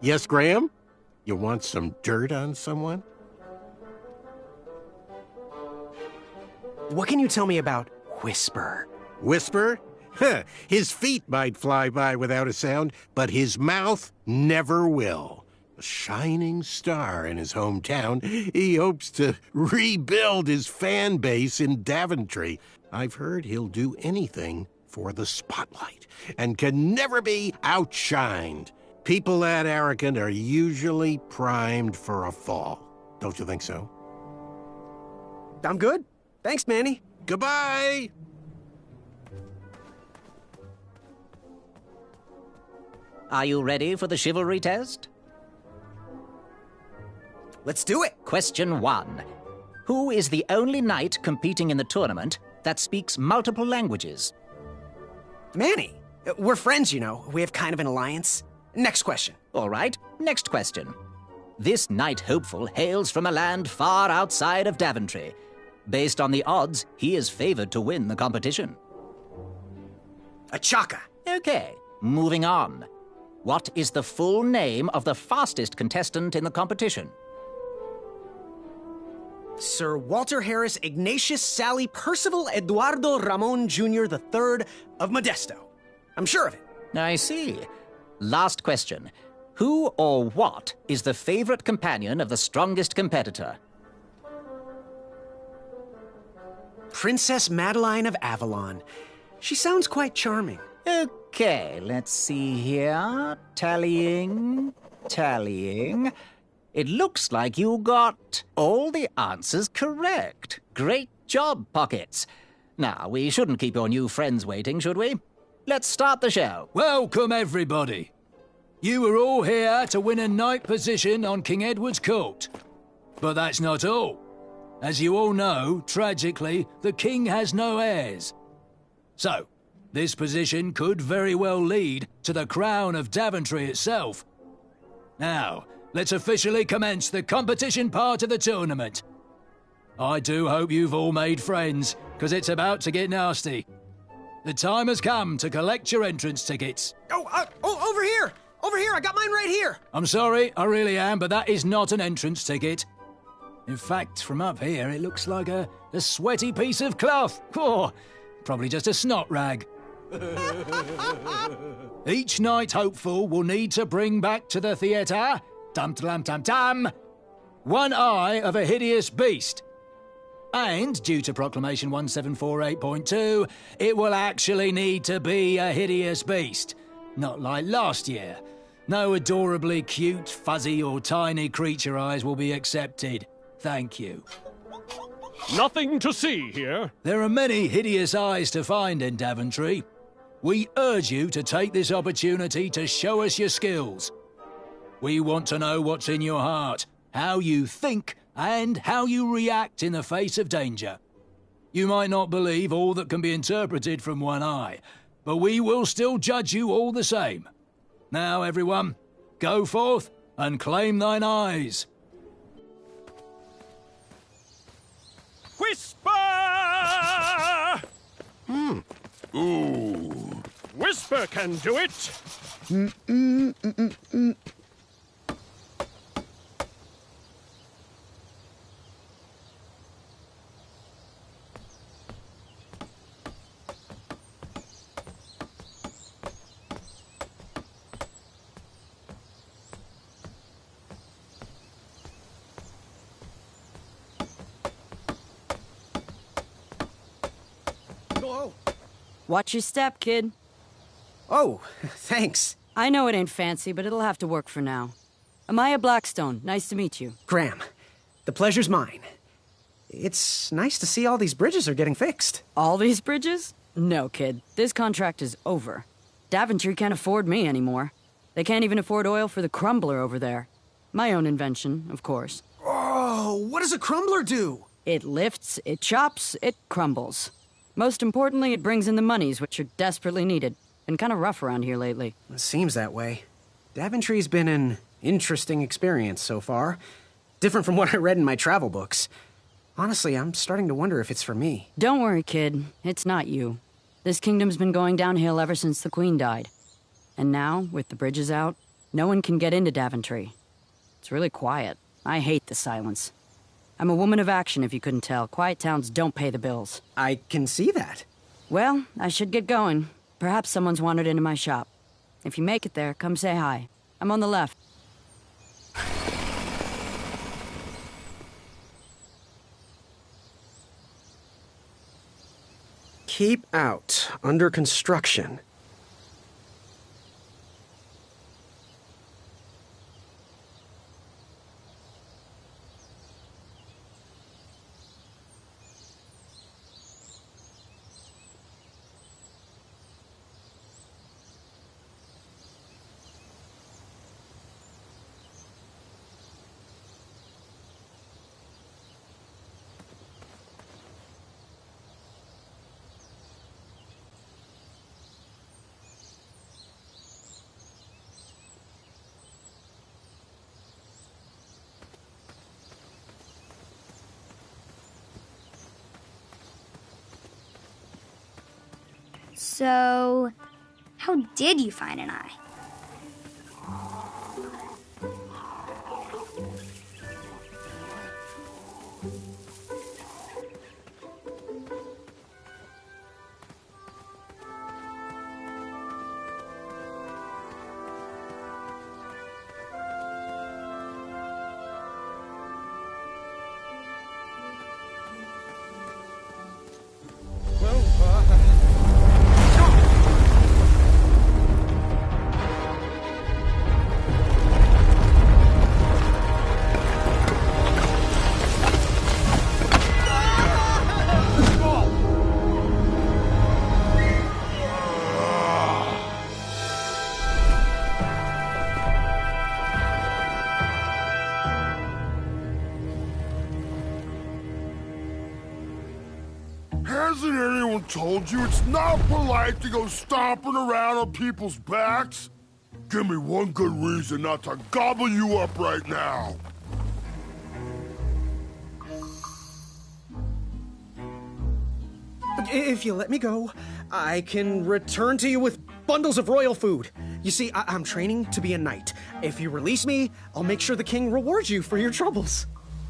Yes, Graham? You want some dirt on someone? What can you tell me about Whisper? Whisper? Huh, his feet might fly by without a sound, but his mouth never will. A shining star in his hometown, he hopes to rebuild his fan base in Daventry. I've heard he'll do anything for the spotlight and can never be outshined. People that arrogant are usually primed for a fall. Don't you think so? I'm good. Thanks, Manny. Goodbye! Are you ready for the chivalry test? Let's do it. Question 1. Who is the only knight competing in the tournament that speaks multiple languages? Manny. We're friends, you know. We have kind of an alliance. Next question. All right, next question. This knight hopeful hails from a land far outside of Daventry. Based on the odds, he is favored to win the competition. A Chaka. Okay, moving on. What is the full name of the fastest contestant in the competition? Sir Walter Harris Ignatius Sally Percival Eduardo Ramon Jr. the Third of Modesto. I'm sure of it. I see. Last question. Who or what is the favorite companion of the strongest competitor? Princess Madeline of Avalon. She sounds quite charming. Okay, let's see here. Tallying. It looks like you got all the answers correct. Great job, Pockets. Now, we shouldn't keep your new friends waiting, should we? Let's start the show. Welcome, everybody. You are all here to win a knight position on King Edward's court. But that's not all. As you all know, tragically, the king has no heirs. So, this position could very well lead to the crown of Daventry itself. Now, let's officially commence the competition part of the tournament. I do hope you've all made friends, because it's about to get nasty. The time has come to collect your entrance tickets. Over here! Over here! I got mine right here! I'm sorry, I really am, but that is not an entrance ticket. In fact, from up here, it looks like a sweaty piece of cloth. Oh, probably just a snot rag. Each knight hopeful will need to bring back to the theatre, dum-dum-dum-dum, one eye of a hideous beast. And, due to Proclamation 1748.2, it will actually need to be a hideous beast. Not like last year. No adorably cute, fuzzy or tiny creature eyes will be accepted. Thank you. Nothing to see here. There are many hideous eyes to find in Daventry. We urge you to take this opportunity to show us your skills. We want to know what's in your heart, how you think, and how you react in the face of danger. You might not believe all that can be interpreted from one eye, but we will still judge you all the same. Now, everyone, go forth and claim thine eyes. Whisper! Ooh. Whisper can do it. Watch your step, kid. Oh, thanks. I know it ain't fancy, but it'll have to work for now. Amaya Blackstone, nice to meet you. Graham, the pleasure's mine. It's nice to see all these bridges are getting fixed. All these bridges? No, kid. This contract is over. Daventry can't afford me anymore. They can't even afford oil for the crumbler over there. My own invention, of course. Oh, what does a crumbler do? It lifts, it chops, it crumbles. Most importantly, it brings in the monies, which are desperately needed. Been kind of rough around here lately. It seems that way. Daventry's been an interesting experience so far. Different from what I read in my travel books. Honestly, I'm starting to wonder if it's for me. Don't worry, kid. It's not you. This kingdom's been going downhill ever since the Queen died. And now, with the bridges out, no one can get into Daventry. It's really quiet. I hate the silence. I'm a woman of action, if you couldn't tell. Quiet towns don't pay the bills. I can see that. Well, I should get going. Perhaps someone's wandered into my shop. If you make it there, come say hi. I'm on the left. Keep out. Under construction. So, how did you find an eye? Hasn't anyone told you it's not polite to go stomping around on people's backs? Give me one good reason not to gobble you up right now. If you let me go, I can return to you with bundles of royal food. You see, I'm training to be a knight. If you release me, I'll make sure the king rewards you for your troubles.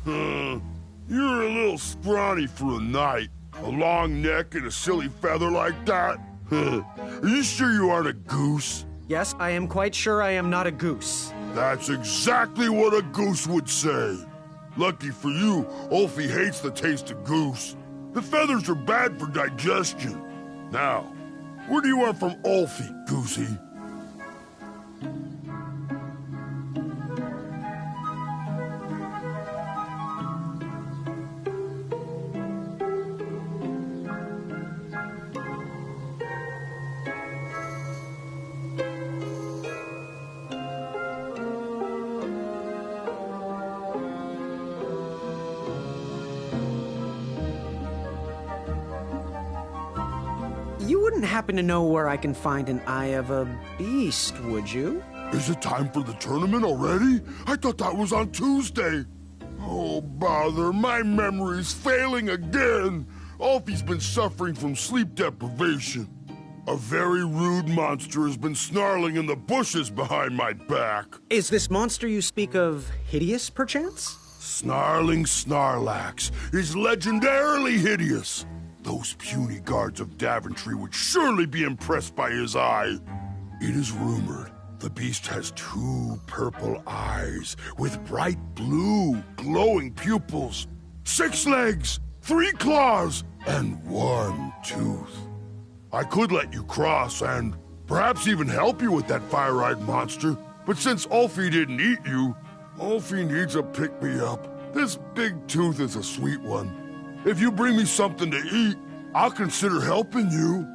You're a little scrawny for a knight. A long neck and a silly feather like that? Are you sure you aren't a goose? Yes, I am quite sure I am not a goose. That's exactly what a goose would say. Lucky for you, Ulfie hates the taste of goose. The feathers are bad for digestion. Now, where do you want from Ulfie, Goosey? You wouldn't happen to know where I can find an Eye of a Beast, would you? Is it time for the tournament already? I thought that was on Tuesday. Oh, bother, my memory's failing again. Ulfie's been suffering from sleep deprivation. A very rude monster has been snarling in the bushes behind my back. Is this monster you speak of hideous, perchance? Snarling Snarlax is legendarily hideous. Those puny guards of Daventry would surely be impressed by his eye. It is rumored the beast has 2 purple eyes with bright blue, glowing pupils, 6 legs, 3 claws, and 1 tooth. I could let you cross and perhaps even help you with that fire-eyed monster, but since Ulfie didn't eat you, Ulfie needs a pick-me-up. This big tooth is a sweet one. If you bring me something to eat, I'll consider helping you.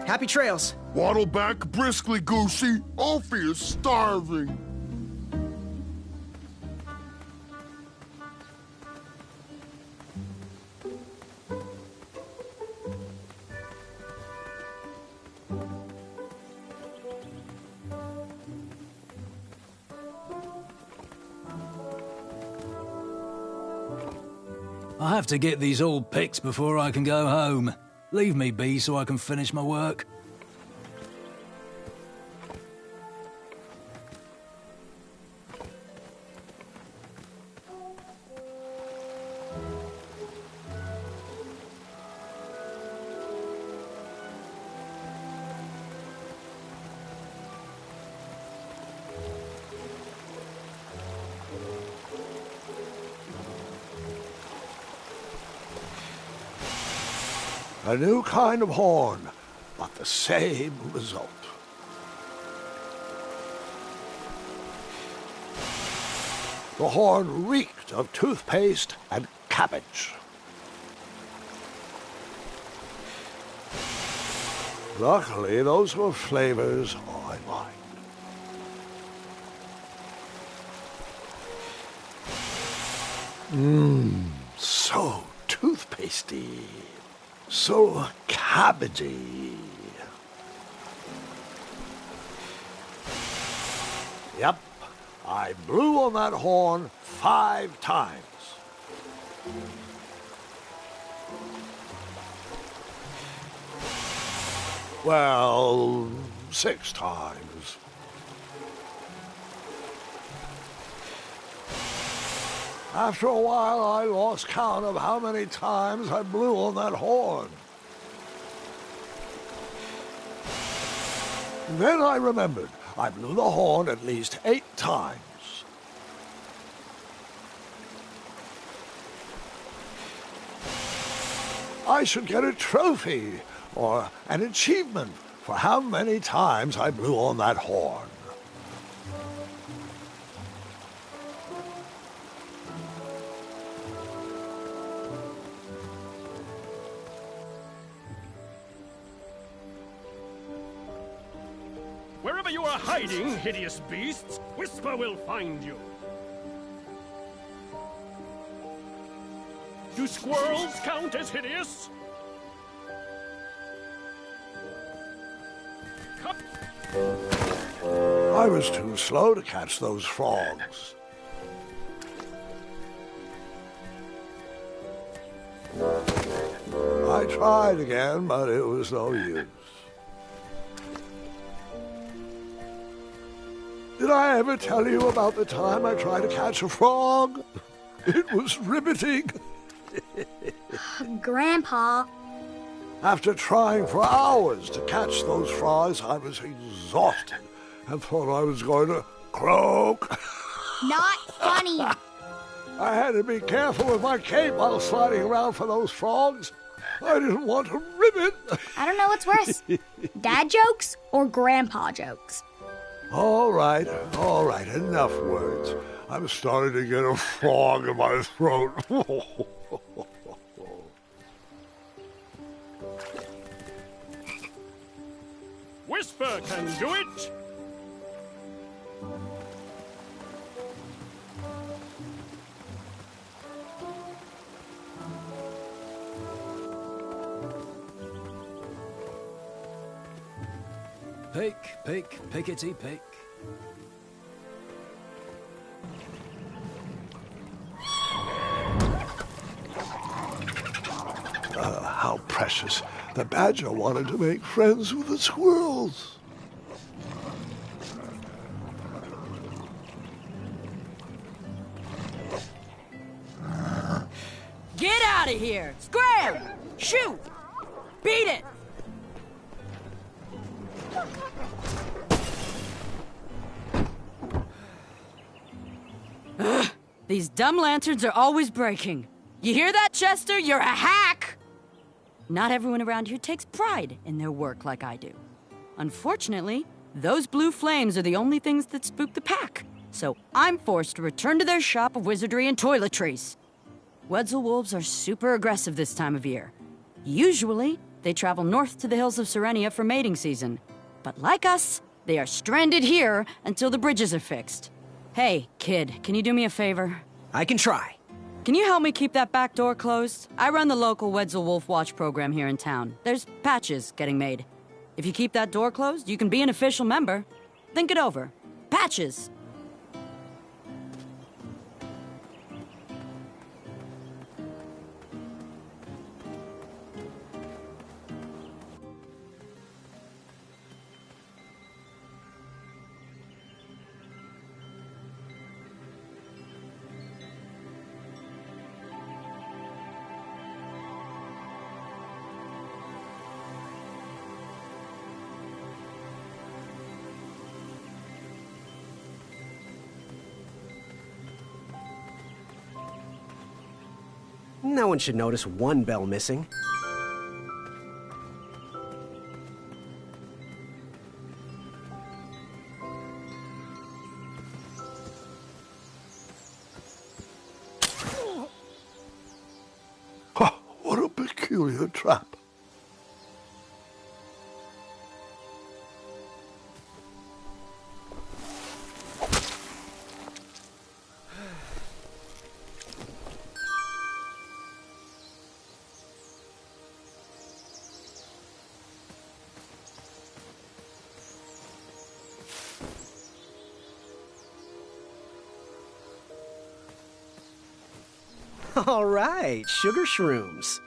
Happy trails. Waddle back briskly, Goosey. Ulfie is starving. I have to get these all picked before I can go home. Leave me be so I can finish my work. A new kind of horn, but the same result. The horn reeked of toothpaste and cabbage. Luckily, those were flavors I liked. So toothpastey. So cabbagey. Yep, I blew on that horn 5 times. Well, 6 times. After a while, I lost count of how many times I blew on that horn. Then I remembered I blew the horn at least 8 times. I should get a trophy or an achievement for how many times I blew on that horn. Wherever you are hiding, hideous beasts, Whisper will find you. Do squirrels count as hideous? I was too slow to catch those frogs. tried again, but it was no use. Did I ever tell you about the time I tried to catch a frog? It was riveting. Grandpa. After trying for hours to catch those frogs, I was exhausted and thought I was going to croak. Not funny. I had to be careful with my cape while sliding around for those frogs. I didn't want to rip it. I don't know what's worse, dad jokes or grandpa jokes. All right, enough words. I'm starting to get a frog in my throat. Whisper can do it! Pick, pick, pickety pick. How precious. The badger wanted to make friends with the squirrels. Get out of here! Scram! Shoot! Beat it! Ugh, these dumb lanterns are always breaking. You hear that, Chester? You're a hack! Not everyone around here takes pride in their work like I do. Unfortunately, those blue flames are the only things that spook the pack. So I'm forced to return to their shop of wizardry and toiletries. Wetzel wolves are super aggressive this time of year. Usually, they travel north to the hills of Serenia for mating season. But like us, they are stranded here until the bridges are fixed. Hey, kid, can you do me a favor? I can try. Can you help me keep that back door closed? I run the local Wetzel Wolf Watch program here in town. There's patches getting made. If you keep that door closed, you can be an official member. Think it over. Patches! No one should notice one bell missing. What a peculiar trap. All right, sugar shrooms.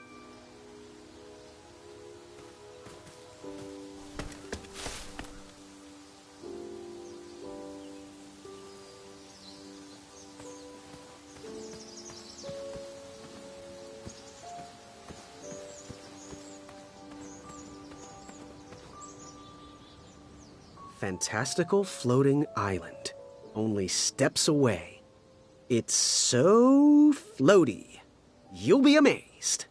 Fantastical floating island. Only steps away. It's so floaty. You'll be amazed.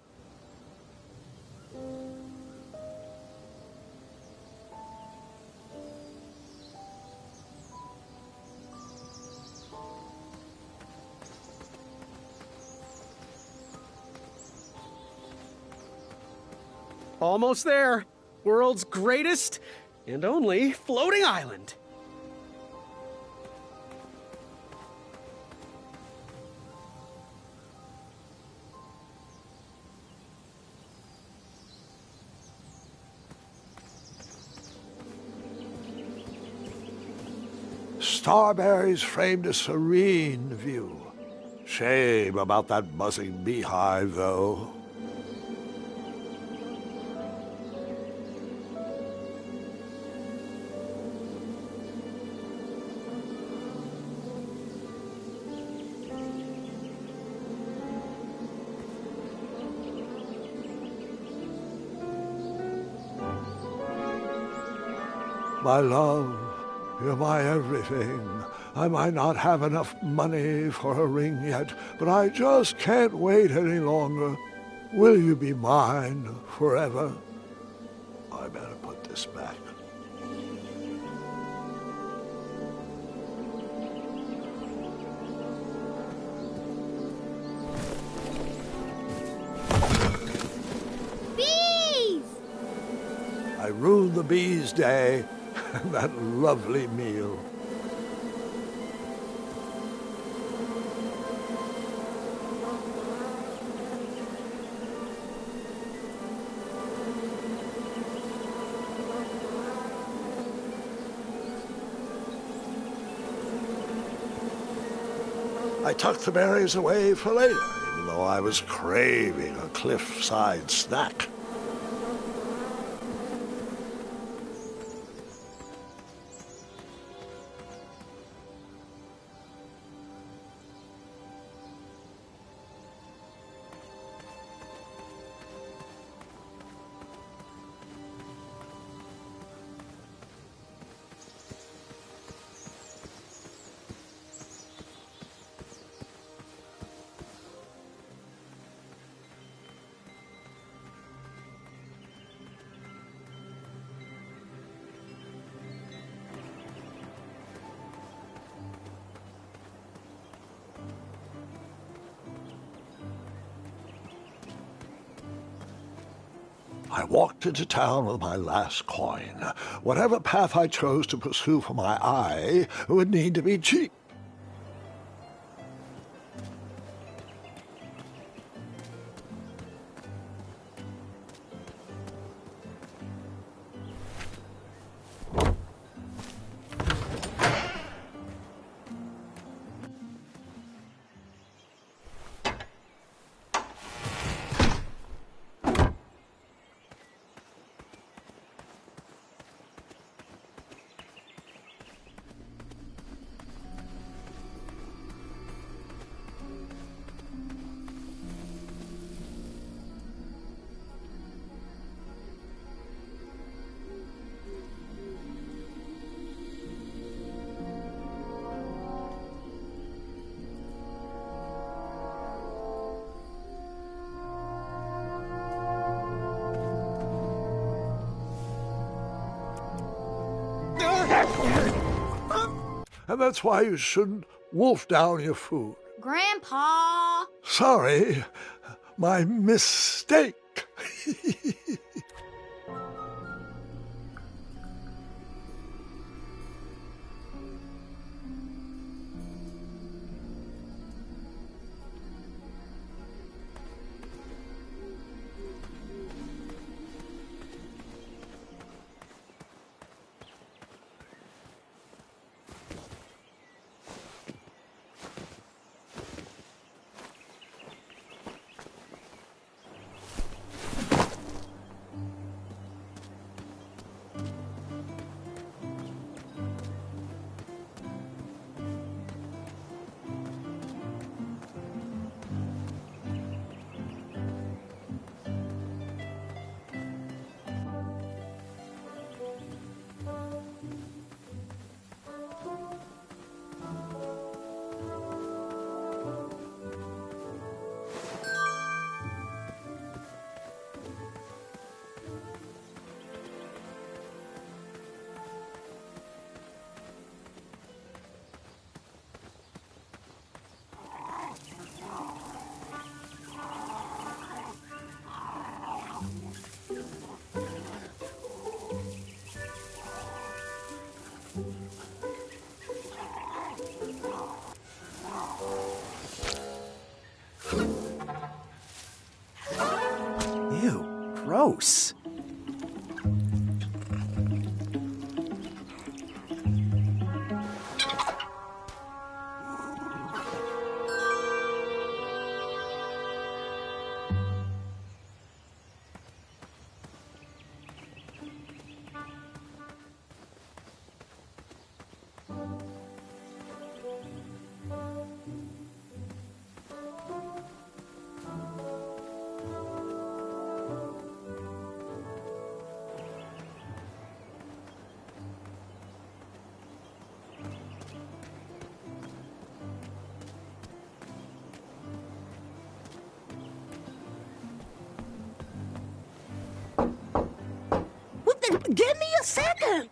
Almost there. World's greatest and only floating island. Starberries framed a serene view. Shame about that buzzing beehive, though. My love, you're my everything. I might not have enough money for a ring yet, but I just can't wait any longer. Will you be mine forever? I better put this back. Bees! I ruined the bees' day and that lovely meal. I tucked the berries away for later, even though I was craving a cliffside snack. I walked into town with my last coin. Whatever path I chose to pursue for my eye would need to be cheap. And that's why you shouldn't wolf down your food. Grandpa! Sorry, my mistake. Ew, gross. Give me a second.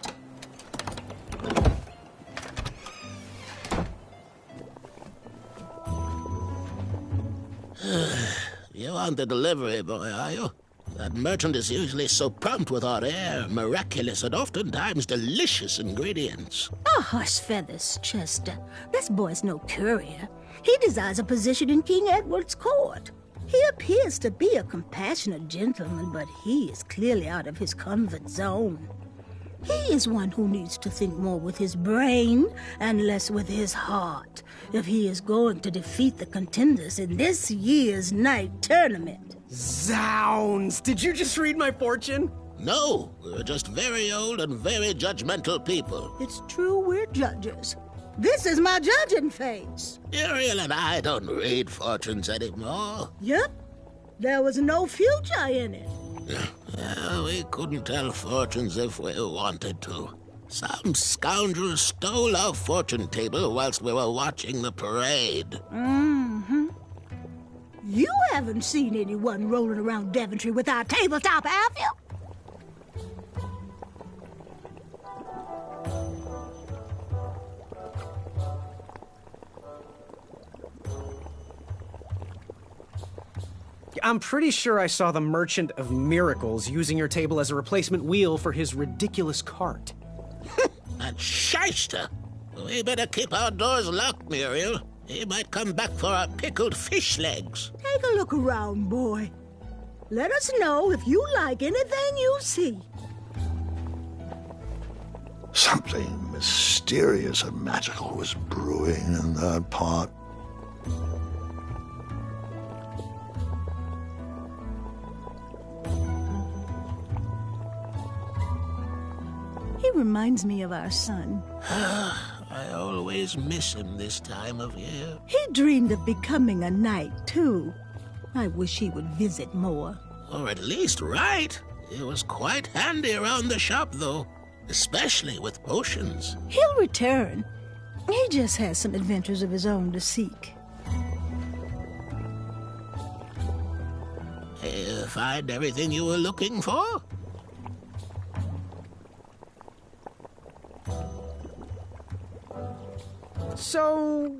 You on the delivery boy, are you? That merchant is usually so prompt with our rare, miraculous, and oftentimes delicious ingredients. Oh, hush feathers, Chester. This boy's no courier. He desires a position in King Edward's court. He appears to be a compassionate gentleman, but he is clearly out of his comfort zone. He is one who needs to think more with his brain and less with his heart if he is going to defeat the contenders in this year's night tournament. Zounds! Did you just read my fortune? No, we're just very old and very judgmental people. It's true we're judges. This is my judging face. Ariel and I don't read fortunes anymore. Yep. There was no future in it. We couldn't tell fortunes if we wanted to. Some scoundrel stole our fortune table whilst we were watching the parade. Mm-hmm. You haven't seen anyone rolling around Daventry without a tabletop, have you? I'm pretty sure I saw the Merchant of Miracles using your table as a replacement wheel for his ridiculous cart. That shyster! We better keep our doors locked, Muriel. He might come back for our pickled fish legs. Take a look around, boy. Let us know if you like anything you see. Something mysterious and magical was brewing in that pot. He reminds me of our son. I always miss him this time of year. He dreamed of becoming a knight, too. I wish he would visit more. Or at least write. He was quite handy around the shop, though. Especially with potions. He'll return. He just has some adventures of his own to seek. Find everything you were looking for? So,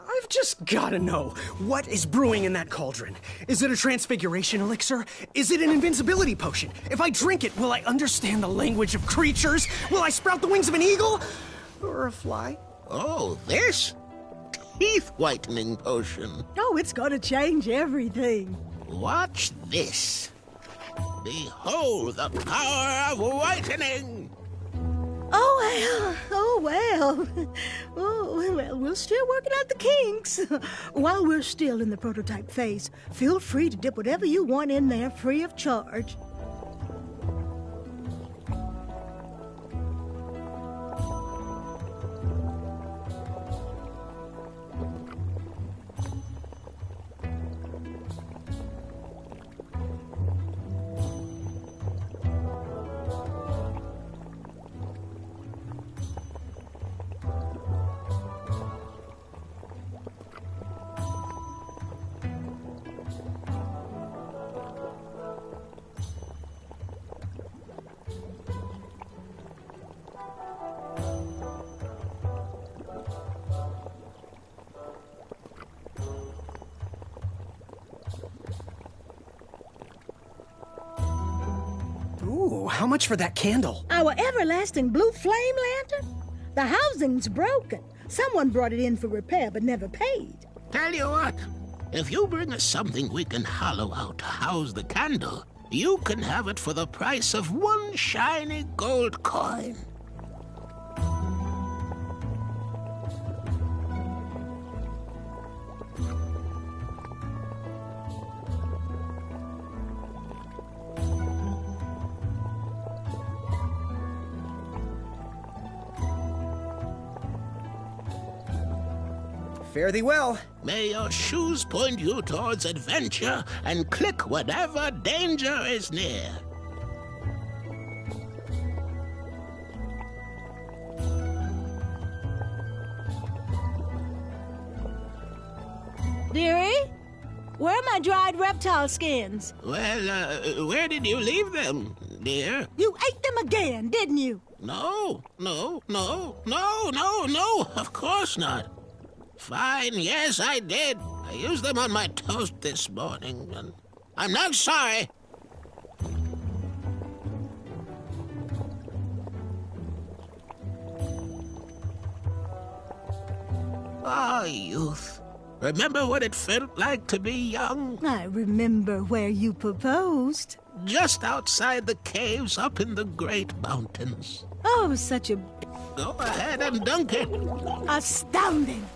I've just gotta know, what is brewing in that cauldron? Is it a transfiguration elixir? Is it an invincibility potion? If I drink it, will I understand the language of creatures? Will I sprout the wings of an eagle? Or a fly? Oh, this? Teeth whitening potion. Oh, it's gonna change everything. Watch this. Behold the power of whitening! Oh, well. Oh, well, we're still working out the kinks. While we're still in the prototype phase, feel free to dip whatever you want in there free of charge. Ooh, how much for that candle? Our everlasting blue flame lantern? The housing's broken. Someone brought it in for repair but never paid. Tell you what, if you bring us something we can hollow out to house the candle, you can have it for the price of one shiny gold coin. Fare thee well. May your shoes point you towards adventure and click whenever danger is near. Dearie, where are my dried reptile skins? Well, where did you leave them? dear. You ate them again, didn't you? No, of course not. Fine, yes, I did. I used them on my toast this morning, and I'm not sorry. Ah, youth. Remember what it felt like to be young? I remember where you proposed. Just outside the caves up in the Great Mountains. Oh, such a... Go ahead and dunk it. astounding.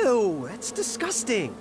Ew, that's disgusting.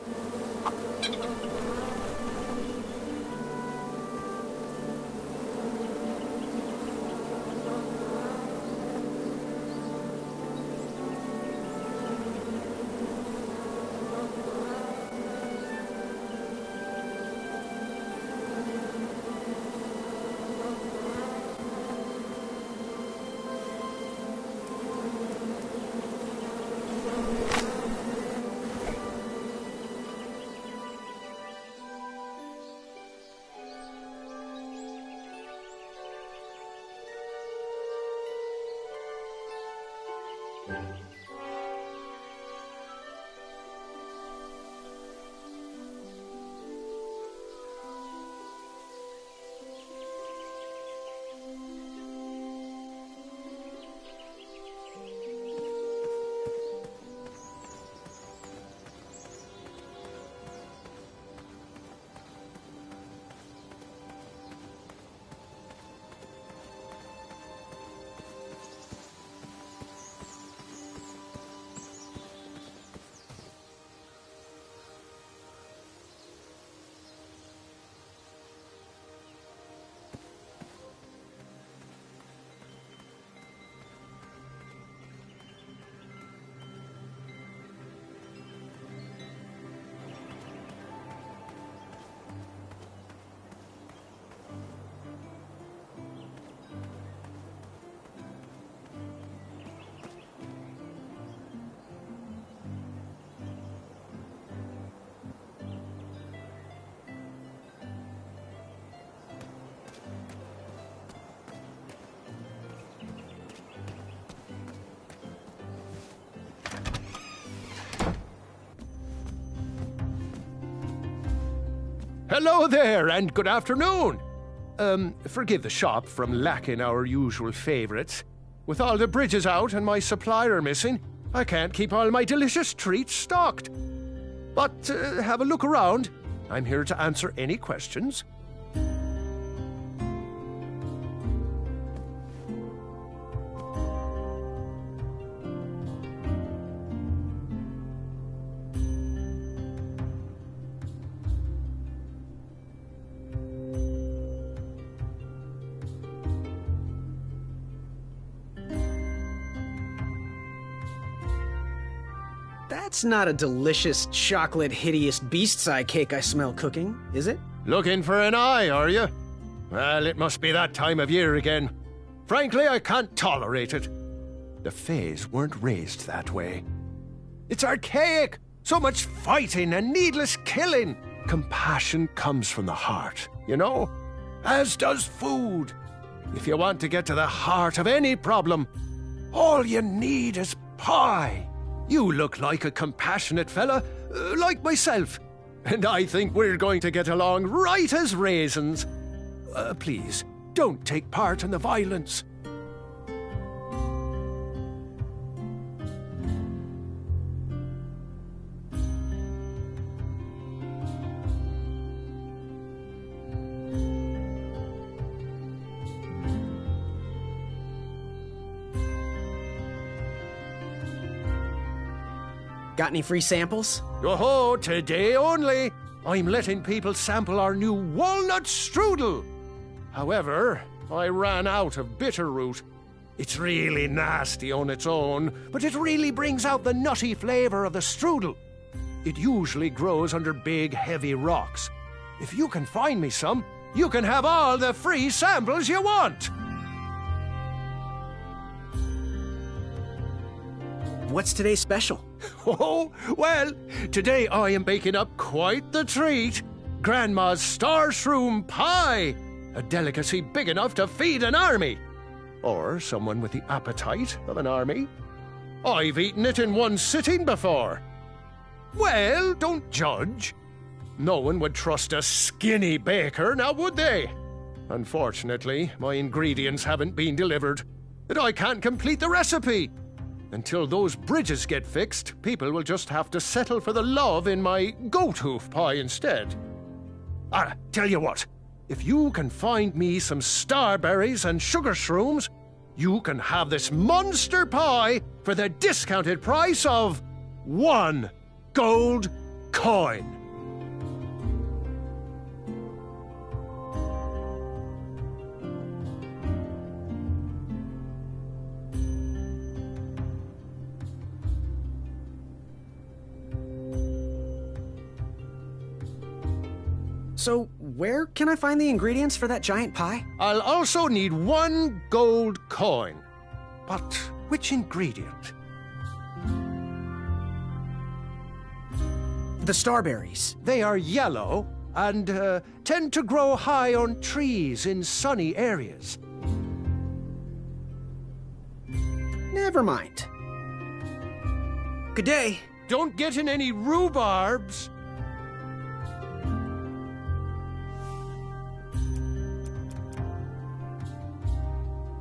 Hello there, and good afternoon. Forgive the shop from lacking our usual favorites. With all the bridges out and my supplier missing, I can't keep all my delicious treats stocked. But have a look around. I'm here to answer any questions. That's not a delicious, chocolate, hideous beast-eye cake I smell cooking, is it? Looking for an eye, are you? Well, it must be that time of year again. Frankly, I can't tolerate it. The Fays weren't raised that way. It's archaic! So much fighting and needless killing! Compassion comes from the heart, you know? As does food. If you want to get to the heart of any problem, all you need is pie. You look like a compassionate fella, like myself, and I think we're going to get along right as raisins. Please, don't take part in the violence. Got any free samples? Oh, today only. I'm letting people sample our new walnut strudel. However, I ran out of bitterroot. It's really nasty on its own, but it really brings out the nutty flavor of the strudel. It usually grows under big, heavy rocks. If you can find me some, you can have all the free samples you want. What's today's special? Oh, well, today I am baking up quite the treat. Grandma's star shroom pie, a delicacy big enough to feed an army. Or someone with the appetite of an army. I've eaten it in one sitting before. Well, don't judge. No one would trust a skinny baker, now would they? Unfortunately, my ingredients haven't been delivered, and I can't complete the recipe. Until those bridges get fixed, people will just have to settle for the love in my goat hoof pie instead. Tell you what, if you can find me some starberries and sugar shrooms, you can have this monster pie for the discounted price of 1 gold coin. So, where can I find the ingredients for that giant pie? I'll also need 1 gold coin. But which ingredient? The starberries. They are yellow and tend to grow high on trees in sunny areas. Never mind. Good day. Don't get in any rhubarbs.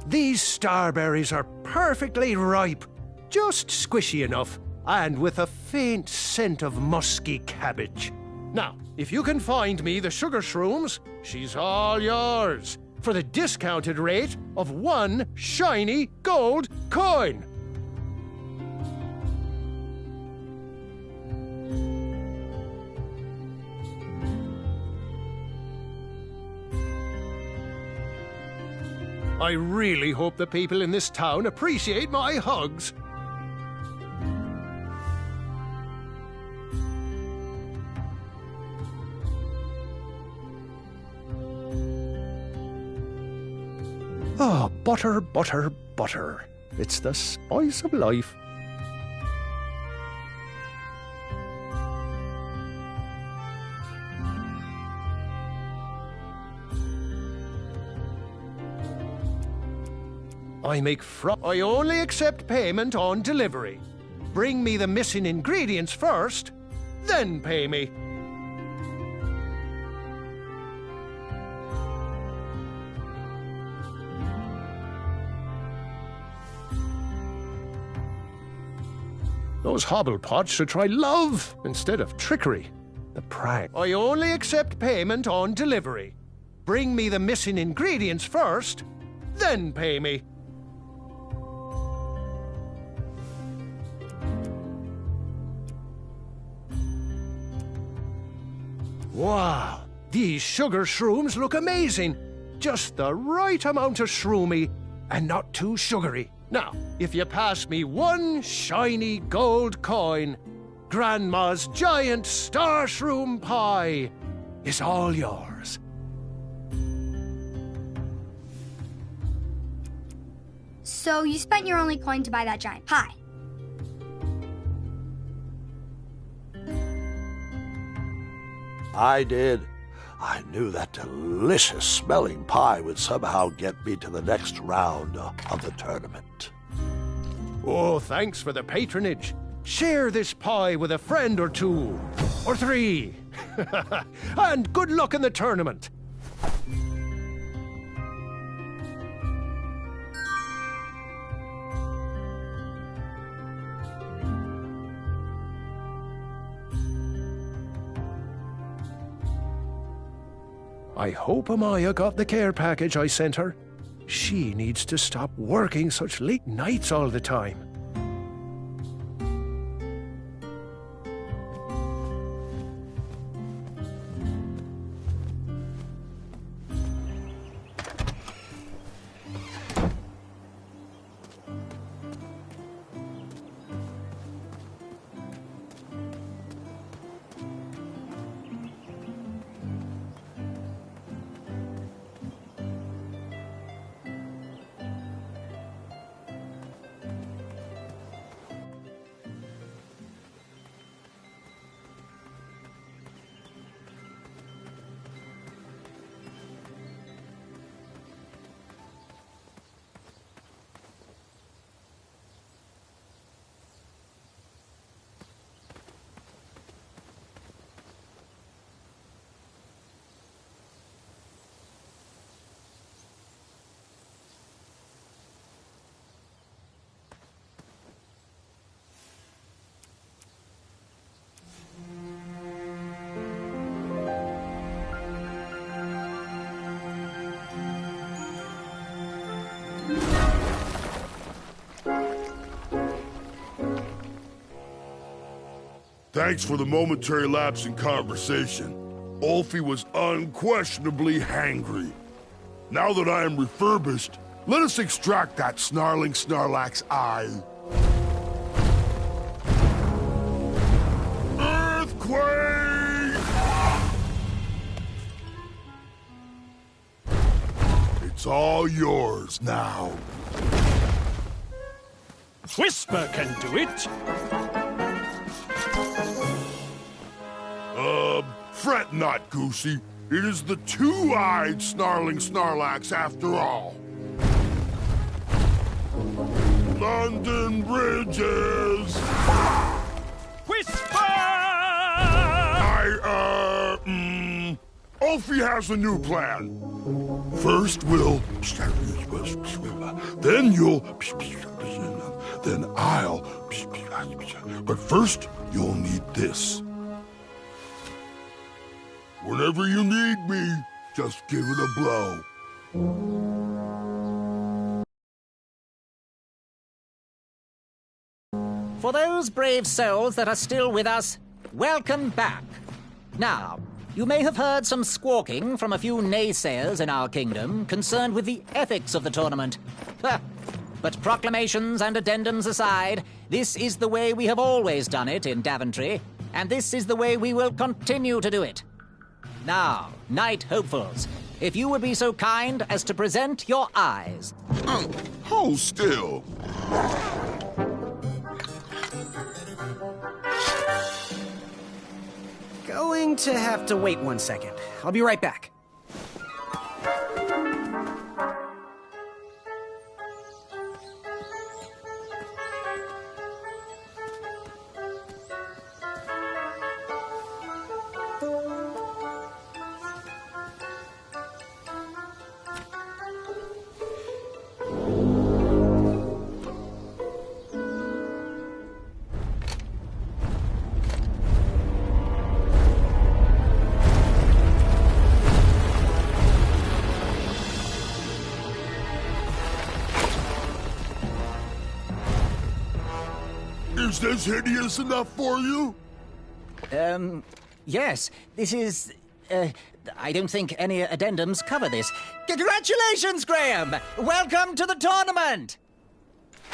These starberries are perfectly ripe, just squishy enough, and with a faint scent of musky cabbage. Now, if you can find me the sugar shrooms, she's all yours, for the discounted rate of 1 shiny gold coin. I really hope the people in this town appreciate my hugs. Oh, butter, butter, butter. It's the spice of life. I only accept payment on delivery. Bring me the missing ingredients first, then pay me. Those hobblepots should try love instead of trickery. The prank. I only accept payment on delivery. Bring me the missing ingredients first, then pay me. Wow, these sugar shrooms look amazing. Just the right amount of shroomy and not too sugary. Now, if you pass me one shiny gold coin, Grandma's giant star shroom pie is all yours. So you spent your only coin to buy that giant pie. I did. I knew that delicious smelling pie would somehow get me to the next round of the tournament. Oh, thanks for the patronage. Share this pie with a friend or two, or three. And good luck in the tournament. I hope Amaya got the care package I sent her. She needs to stop working such late nights all the time. Thanks for the momentary lapse in conversation. Ulfie was unquestionably hangry. Now that I am refurbished, let us extract that snarling Snarlack's eye. Earthquake! It's all yours now. Whisper can do it. Fret not, Goosey. It is the two-eyed snarling Snarlax after all. London Bridges! Whisper! Ulfie has a new plan. First we'll... Then you'll... Then I'll... But first, you'll need this. Whenever you need me, just give it a blow. For those brave souls that are still with us, welcome back. Now, you may have heard some squawking from a few naysayers in our kingdom concerned with the ethics of the tournament. But proclamations and addendums aside, this is the way we have always done it in Daventry, and this is the way we will continue to do it. Now, Knight Hopefuls, if you would be so kind as to present your eyes. Hold still. Going to have to wait 1 second. I'll be right back. Is this hideous enough for you? Yes. This is... I don't think any addendums cover this. Congratulations, Graham! Welcome to the tournament!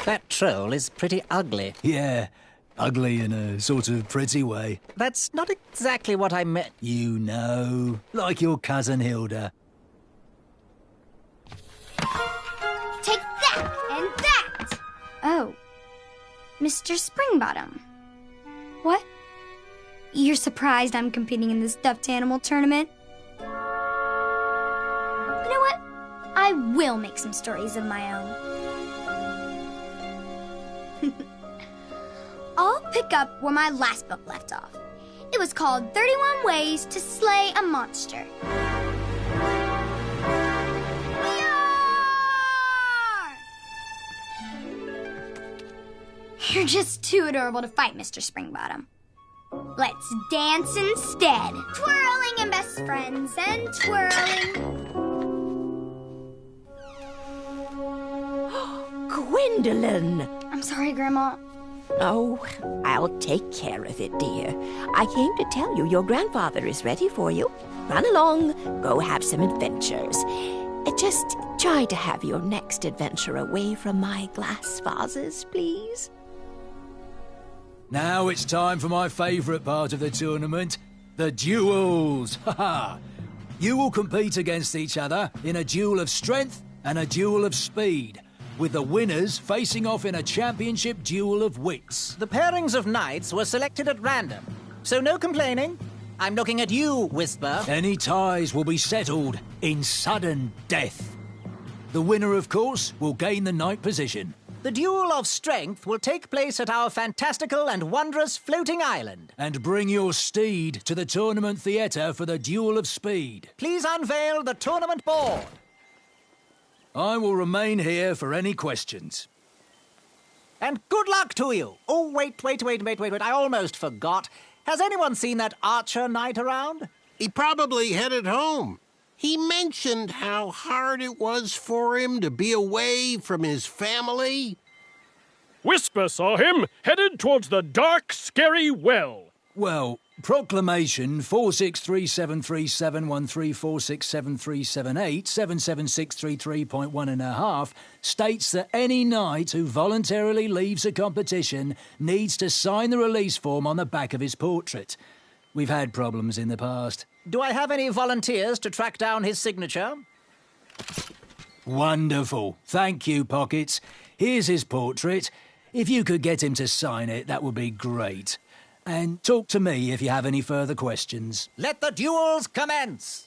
That troll is pretty ugly. Yeah, ugly in a sort of pretty way. That's not exactly what I meant. You know, like your cousin Hilda. Take that and that! Oh, Mr. Springbottom. What? You're surprised I'm competing in the stuffed animal tournament? You know what? I will make some stories of my own. I'll pick up where my last book left off. It was called 31 Ways to Slay a Monster. You're just too adorable to fight, Mr. Springbottom. Let's dance instead. Twirling and best friends and twirling. Gwendolyn! I'm sorry, Grandma. Oh, I'll take care of it, dear. I came to tell you your grandfather is ready for you. Run along, go have some adventures. Just try to have your next adventure away from my glass vases, please. Now it's time for my favourite part of the tournament, the duels. Ha-ha! You will compete against each other in a duel of strength and a duel of speed, with the winners facing off in a championship duel of wits. The pairings of knights were selected at random, so no complaining. I'm looking at you, Whisper. Any ties will be settled in sudden death. The winner, of course, will gain the knight position. The duel of strength will take place at our fantastical and wondrous floating island. And bring your steed to the tournament theatre for the duel of speed. Please unveil the tournament board. I will remain here for any questions. And good luck to you. Oh, wait. I almost forgot. Has anyone seen that archer knight around? He probably headed home. He mentioned how hard it was for him to be away from his family. Whisper saw him headed towards the dark, scary well. Well, Proclamation 463737134673787763.1.5 states that any knight who voluntarily leaves a competition needs to sign the release form on the back of his portrait. We've had problems in the past. Do I have any volunteers to track down his signature? Wonderful. Thank you, Pockets. Here's his portrait. If you could get him to sign it, that would be great. And talk to me if you have any further questions. Let the duels commence!